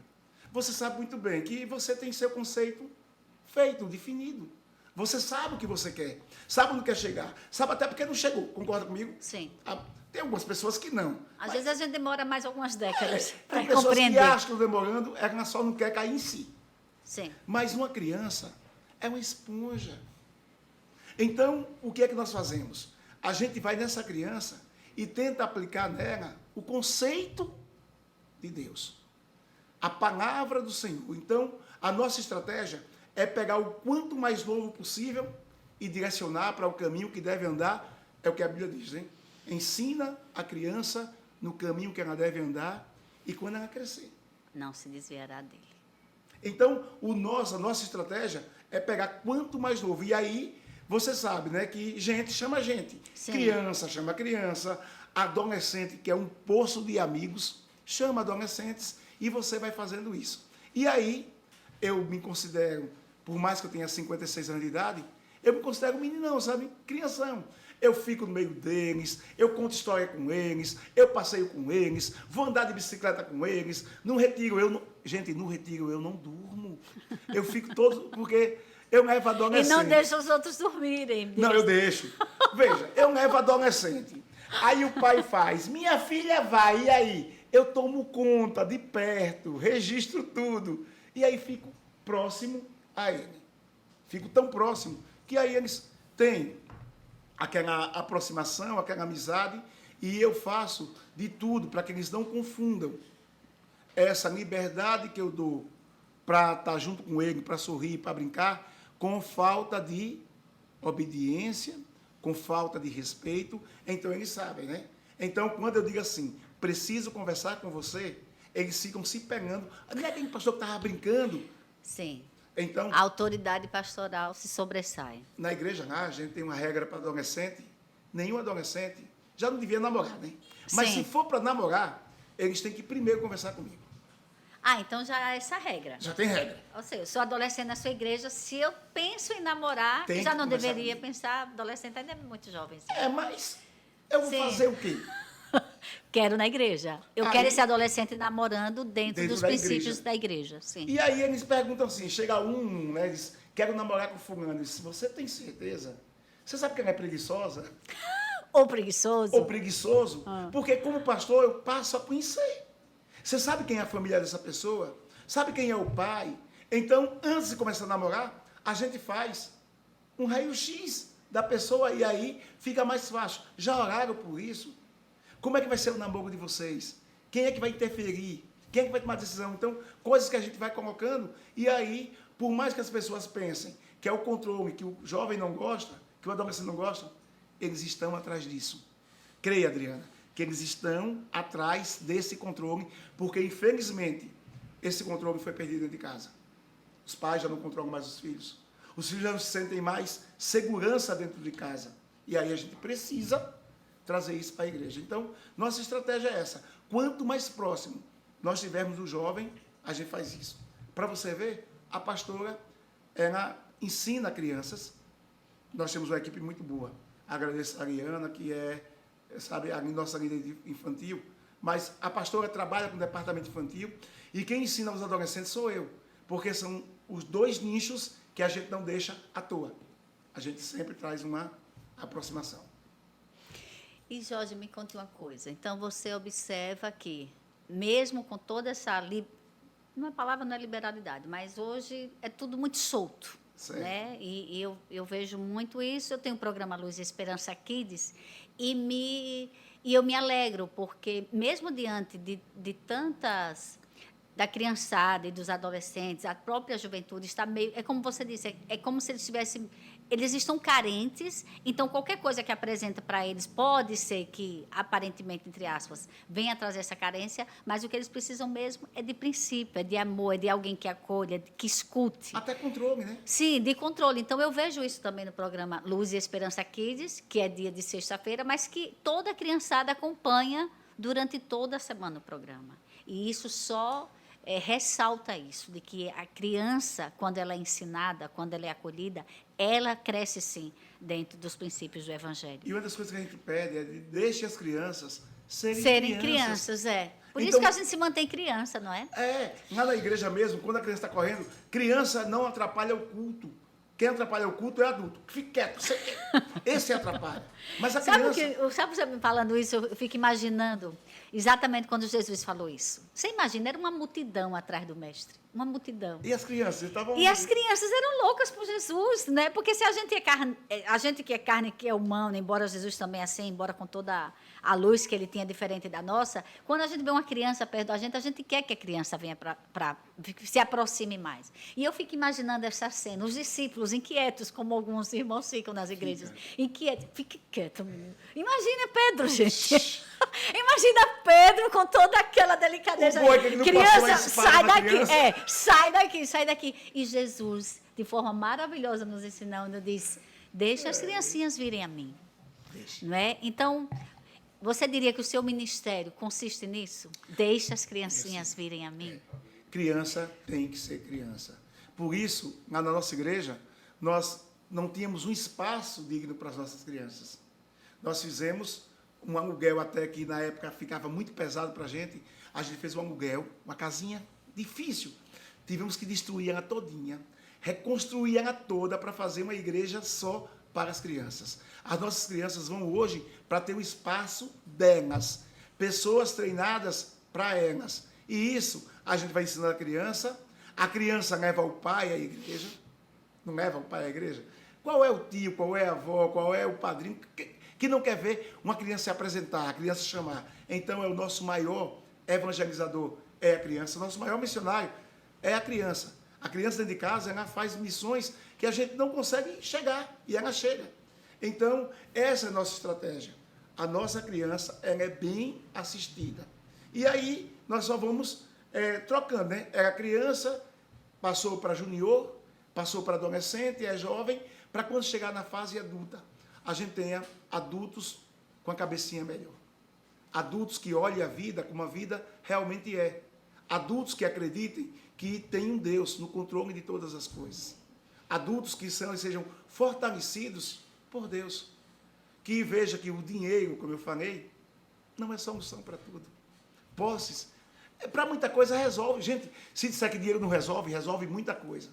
você sabe muito bem que você tem seu conceito feito, definido. Você sabe o que você quer, sabe onde quer chegar, sabe até porque não chegou, concorda comigo? Sim. Tem algumas pessoas que não. Às vezes a gente demora mais algumas décadas para Tem pessoas compreender. que acham que estão demorando, ela só não quer cair em si. Sim. Mas uma criança é uma esponja. Então, o que é que nós fazemos? A gente vai nessa criança e tenta aplicar nela o conceito de Deus. A palavra do Senhor. Então, a nossa estratégia é pegar o quanto mais novo possível e direcionar para o caminho que deve andar. É o que a Bíblia diz, hein? Ensina a criança no caminho que ela deve andar e quando ela crescer. Não se desviará dele. Então, a nossa estratégia é pegar quanto mais novo. E aí, você sabe, né, que gente chama gente. Sim. Criança chama criança, adolescente, que é um poço de amigos, chama adolescentes e você vai fazendo isso. E aí, eu me considero, por mais que eu tenha 56 anos de idade, eu me considero um meninão, sabe? Crianção. Eu fico no meio deles, eu conto história com eles, eu passeio com eles, vou andar de bicicleta com eles. No retiro, gente, no retiro eu não durmo. Eu fico todo, porque eu levo adolescente. E não deixa os outros dormirem. Não, eu deixo. Veja, eu levo adolescente. Aí o pai faz, minha filha vai, e aí? Eu tomo conta de perto, registro tudo. E aí fico próximo a ele. Fico tão próximo que aí eles têm aquela aproximação, aquela amizade, e eu faço de tudo para que eles não confundam essa liberdade que eu dou para estar junto com ele, para sorrir, para brincar, com falta de obediência, com falta de respeito. Então, eles sabem, né? Então, quando eu digo assim, preciso conversar com você, eles ficam se pegando. Não é aquele pastor que estava brincando? Sim. Então, A autoridade pastoral se sobressai. na igreja lá, a gente tem uma regra para adolescente. Nenhum adolescente já não devia namorar, né? Mas Sim. se for para namorar, eles têm que primeiro conversar comigo. Ah, então já há essa regra. Já tem regra. Ou seja, eu sou adolescente na sua igreja, se eu penso em namorar, Tem eu já que não conversar deveria comigo. pensar, adolescente ainda é muito jovem. Sim. Mas eu vou Sim. fazer o quê? Quero na igreja. Eu Aí- quero esse adolescente namorando dentro Dentro dos da princípios igreja. da igreja. Sim. E aí eles perguntam assim, chega um, né, diz, quero namorar com fulano. Diz, você tem certeza? Você sabe que ela é preguiçosa? Ou preguiçoso. Ou preguiçoso? Ah. Porque como pastor eu passo a conhecer. Você sabe quem é a família dessa pessoa? Sabe quem é o pai? Então, antes de começar a namorar, a gente faz um raio-x da pessoa e aí fica mais fácil. Já oraram por isso? Como é que vai ser o namoro de vocês? Quem é que vai interferir? Quem é que vai tomar decisão? Então, coisas que a gente vai colocando e aí, por mais que as pessoas pensem que é o controle, que o jovem não gosta, que o adolescente não gosta, eles estão atrás disso. Creia, Adriana, que eles estão atrás desse controle, porque, infelizmente, esse controle foi perdido dentro de casa. Os pais já não controlam mais os filhos. Os filhos já não se sentem mais segurança dentro de casa. E aí a gente precisa trazer isso para a igreja. Então, nossa estratégia é essa. Quanto mais próximo nós tivermos do jovem, a gente faz isso. Para você ver, a pastora, ela ensina crianças. Nós temos uma equipe muito boa. Agradeço a Ariana, que sabe, a nossa líder infantil. Mas a pastora trabalha com o departamento infantil e quem ensina os adolescentes sou eu. Porque são os dois nichos que a gente não deixa à toa. A gente sempre traz uma aproximação. E, Jorge, me conte uma coisa. Então, você observa que, mesmo com toda essa... Uma palavra não é liberalidade, mas hoje é tudo muito solto. Certo. Né? E eu vejo muito isso. Eu tenho o programa Luz e Esperança Kids e eu me alegro, porque mesmo diante de tantas... da criançada e dos adolescentes, a própria juventude está meio... É como você disse, é como se eles estivessem eles estão carentes, então qualquer coisa que apresenta para eles pode ser que, aparentemente, entre aspas, venha trazer essa carência, mas o que eles precisam mesmo é de princípio, é de amor, é de alguém que acolha, que escute. Até controle, né? Sim, de controle. Então, eu vejo isso também no programa Luz e Esperança Kids, que é dia de sexta-feira, mas que toda a criançada acompanha durante toda a semana o programa. E isso só ressalta isso, de que a criança, quando ela é ensinada, quando ela é acolhida, ela cresce, sim, dentro dos princípios do Evangelho. E uma das coisas que a gente pede é de deixe as crianças Serem crianças, é. Por isso Então, que a gente se mantém criança, não é? Lá na igreja mesmo, quando a criança está correndo, criança não atrapalha o culto. Quem atrapalha o culto é adulto. Fique quieto. Esse atrapalha. Mas a criança... Sabe você me falando isso, eu fico imaginando exatamente quando Jesus falou isso. Você imagina, era uma multidão atrás do mestre. Uma multidão. E as crianças estavam... E as crianças eram loucas por Jesus, né? Porque se a gente é carne, a gente que é carne, que é humano, embora Jesus também é assim, embora com toda a luz que ele tinha diferente da nossa, quando a gente vê uma criança perto da gente quer que a criança venha para se aproxime mais. E eu fico imaginando essa cena, os discípulos inquietos, como alguns irmãos ficam nas igrejas, inquietos. Fique quieto, menino. Imagina Pedro, gente. Imagina Pedro com toda aquela delicadeza. Criança, sai daqui. Sai daqui. E Jesus, de forma maravilhosa, nos ensinando, diz: deixa as criancinhas virem a mim. Não é? Então, você diria que o seu ministério consiste nisso? Deixa as criancinhas virem a mim. Criança tem que ser criança. Por isso, na nossa igreja, nós não tínhamos um espaço digno para as nossas crianças. Nós fizemos um aluguel até que, na época, ficava muito pesado para a gente. A gente fez um aluguel, uma casinha difícil. Tivemos que destruir ela todinha, reconstruir ela toda para fazer uma igreja só para as crianças. As nossas crianças vão hoje para ter o espaço delas, pessoas treinadas para elas. E isso a gente vai ensinar a criança leva o pai à igreja, não leva o pai à igreja? Qual é o tio, qual é a avó, qual é o padrinho que não quer ver uma criança se apresentar, a criança chamar? Então é o nosso maior evangelizador, é a criança, nosso maior missionário é a criança. A criança dentro de casa, ela faz missões que a gente não consegue chegar, e ela chega. Então, essa é a nossa estratégia. A nossa criança, ela é bem assistida. E aí, nós só vamos trocando, né? A criança passou para junior, passou para adolescente, é jovem, para quando chegar na fase adulta, a gente tenha adultos com a cabecinha melhor. Adultos que olhem a vida como a vida realmente é. Adultos que acreditem que tem um Deus no controle de todas as coisas. Adultos que sejam fortalecidos por Deus. Que veja que o dinheiro, como eu falei, não é solução para tudo. Posses, para muita coisa resolve. Gente, se disser que dinheiro não resolve, resolve muita coisa.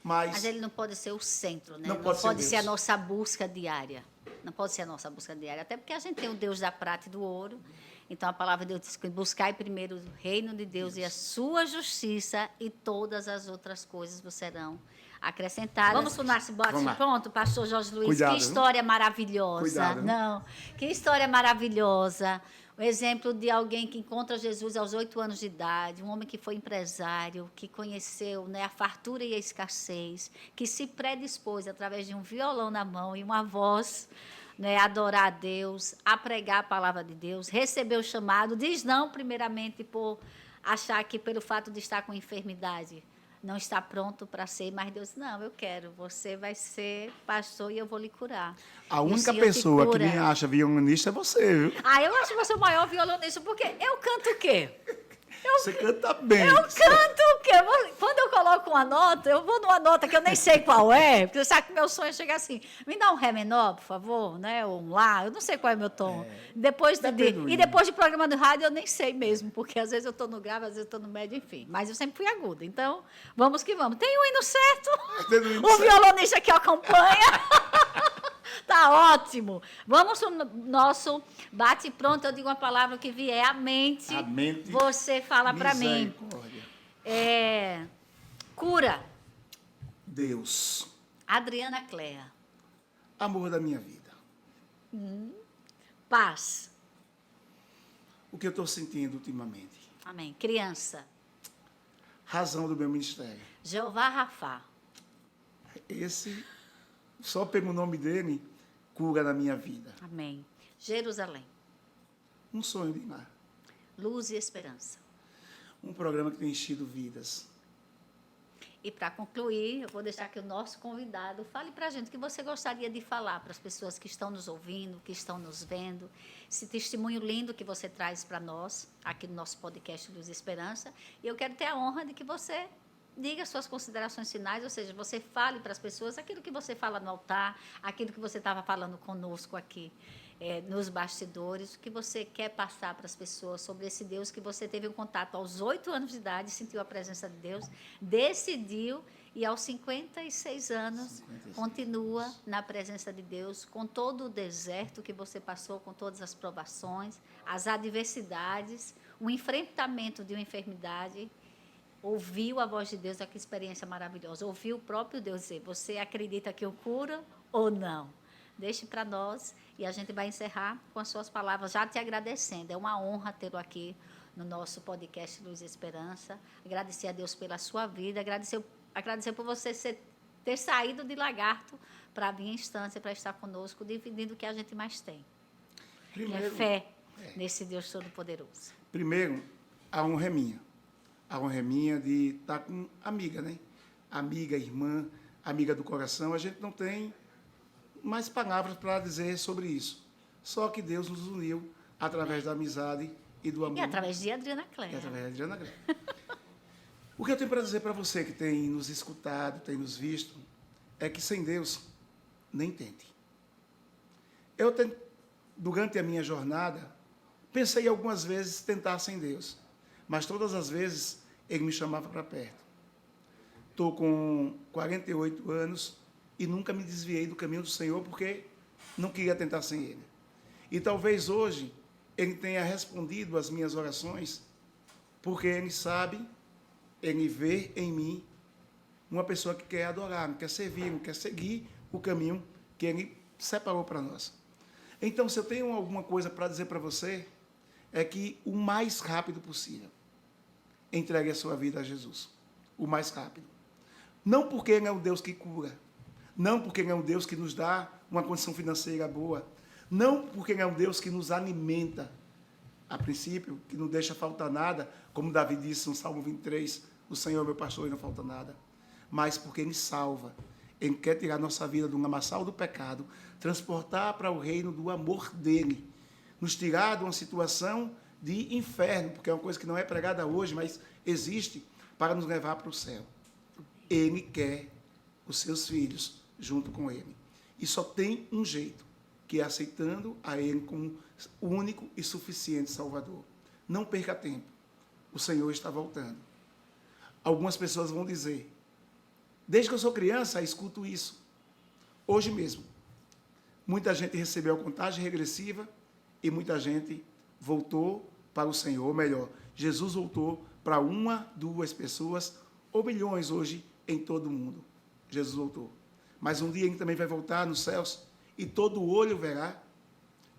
Mas ele não pode ser o centro, né? Não pode ser a nossa busca diária. Não pode ser a nossa busca diária. Até porque a gente tem o Deus da prata e do ouro. Então, a palavra de Deus diz que buscai primeiro o reino de Deus e a sua justiça, e todas as outras coisas vos serão acrescentadas. Vamos para o nosso bate-pronto, pastor Jorge Luiz? Cuidado, que história maravilhosa. Cuidado, não, que história maravilhosa. O exemplo de alguém que encontra Jesus aos 8 anos de idade, um homem que foi empresário, que conheceu, né, a fartura e a escassez, que se predispôs através de um violão na mão e uma voz, né, a adorar a Deus, a pregar a palavra de Deus, recebeu o chamado, diz não, primeiramente, por achar que pelo fato de estar com enfermidade não está pronto para ser, mas Deus, não, eu quero, você vai ser pastor e eu vou lhe curar. A única pessoa que me acha violonista é você, viu? Eu acho você o maior violonista, porque eu canto o quê? Você canta bem. Eu canto o quê? Quando eu coloco uma nota, eu vou numa nota que eu nem sei qual é, porque você sabe que meu sonho é chegar assim, me dá um ré menor, por favor, né? Ou um lá, eu não sei qual é o meu tom. Depois de programa de rádio, eu nem sei mesmo, porque às vezes eu estou no grave, às vezes eu estou no médio, enfim. Mas eu sempre fui aguda, então vamos que vamos. Tem o hino certo, o violonista que acompanha. Tá ótimo. Vamos para o nosso bate-pronto. Eu digo uma palavra que vier à mente. Você fala para mim. Cura. Deus. Adriana Clea. Amor da minha vida. Paz. O que eu estou sentindo ultimamente. Amém. Criança. Razão do meu ministério. Jeová Rafá. Esse só pelo nome dele, cura na minha vida. Amém. Jerusalém, Um sonho de mar. luz e esperança. Um programa que tem enchido vidas. E para concluir, eu vou deixar que o nosso convidado fale para a gente o que você gostaria de falar para as pessoas que estão nos ouvindo, que estão nos vendo, esse testemunho lindo que você traz para nós, aqui no nosso podcast Luz e Esperança. E eu quero ter a honra de que você diga suas considerações finais, ou seja, você fale para as pessoas aquilo que você fala no altar, aquilo que você estava falando conosco aqui nos bastidores, o que você quer passar para as pessoas sobre esse Deus que você teve um contato aos 8 anos de idade, sentiu a presença de Deus, decidiu e aos 56 anos 56 continua na presença de Deus, com todo o deserto que você passou, com todas as provações, as adversidades, o enfrentamento de uma enfermidade. Ouviu a voz de Deus, olha que experiência maravilhosa. Ouviu o próprio Deus dizer, você acredita que eu curo ou não? Deixe para nós e a gente vai encerrar com as suas palavras, já te agradecendo. É uma honra tê-lo aqui no nosso podcast Luz e Esperança. Agradecer a Deus pela sua vida, agradecer por você ter saído de Lagarto para vir em Estância, para estar conosco, dividindo o que a gente mais tem. Que é fé nesse Deus Todo-Poderoso. Primeiro, a honra é minha. A honra é minha de estar com amiga, né? Amiga, irmã, amiga do coração. A gente não tem mais palavras para dizer sobre isso. Só que Deus nos uniu através da amizade e do amor. E através de Adriana Cléia. E através de Adriana Cléia. O que eu tenho para dizer para você que tem nos escutado, tem nos visto, é que sem Deus, nem tente. Durante a minha jornada, pensei algumas vezes tentar sem Deus, mas todas as vezes Ele me chamava para perto. Estou com 48 anos e nunca me desviei do caminho do Senhor porque não queria tentar sem Ele. E talvez hoje Ele tenha respondido às minhas orações porque Ele sabe, Ele vê em mim uma pessoa que quer adorar, quer servir, quer seguir o caminho que Ele separou para nós. Então, se eu tenho alguma coisa para dizer para você, é que o mais rápido possível, entregue a sua vida a Jesus. O mais rápido. Não porque Ele é um Deus que cura. Não porque Ele é um Deus que nos dá uma condição financeira boa. Não porque Ele é um Deus que nos alimenta, a princípio, que não deixa faltar nada, como Davi disse no Salmo 23, o Senhor é meu pastor e não falta nada. Mas porque Ele salva. Ele quer tirar nossa vida do lamaçal do pecado, transportar para o reino do amor dEle, nos tirar de uma situação de inferno, porque é uma coisa que não é pregada hoje, mas existe, para nos levar para o céu. Ele quer os seus filhos junto com Ele. E só tem um jeito, que é aceitando a Ele como único e suficiente Salvador. Não perca tempo. O Senhor está voltando. Algumas pessoas vão dizer, desde que eu sou criança, escuto isso. Hoje mesmo, muita gente recebeu a contagem regressiva e muita gente voltou para o Senhor. Ou melhor, Jesus voltou para 1, 2 pessoas, ou milhões hoje em todo o mundo. Jesus voltou. Mas um dia Ele também vai voltar nos céus e todo olho verá,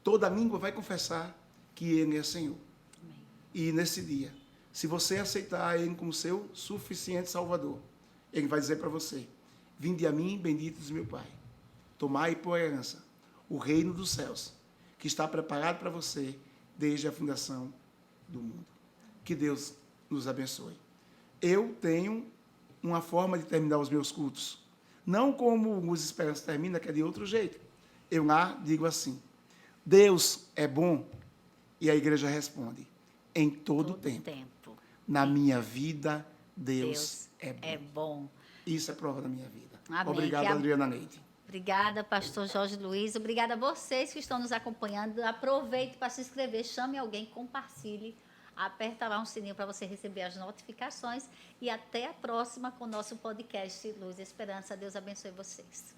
toda língua vai confessar que Ele é Senhor. Amém. E nesse dia, se você aceitar Ele como seu suficiente Salvador, Ele vai dizer para você, vinde a mim, benditos meu Pai, tomai por herança o reino dos céus, que está preparado para você desde a fundação do mundo. Que Deus nos abençoe. Eu tenho uma forma de terminar os meus cultos, não como Luz e Esperança termina, que é de outro jeito. Eu lá digo assim, Deus é bom, e a igreja responde, em todo tempo. Na minha vida, Deus é bom. É bom. Isso é prova da minha vida. Amém. Obrigado, Adriana Neide. Obrigada, pastor Jorge Luiz. Obrigada a vocês que estão nos acompanhando. Aproveite para se inscrever, chame alguém, compartilhe. Aperta lá um sininho para você receber as notificações. E até a próxima com o nosso podcast Luz e Esperança. Deus abençoe vocês.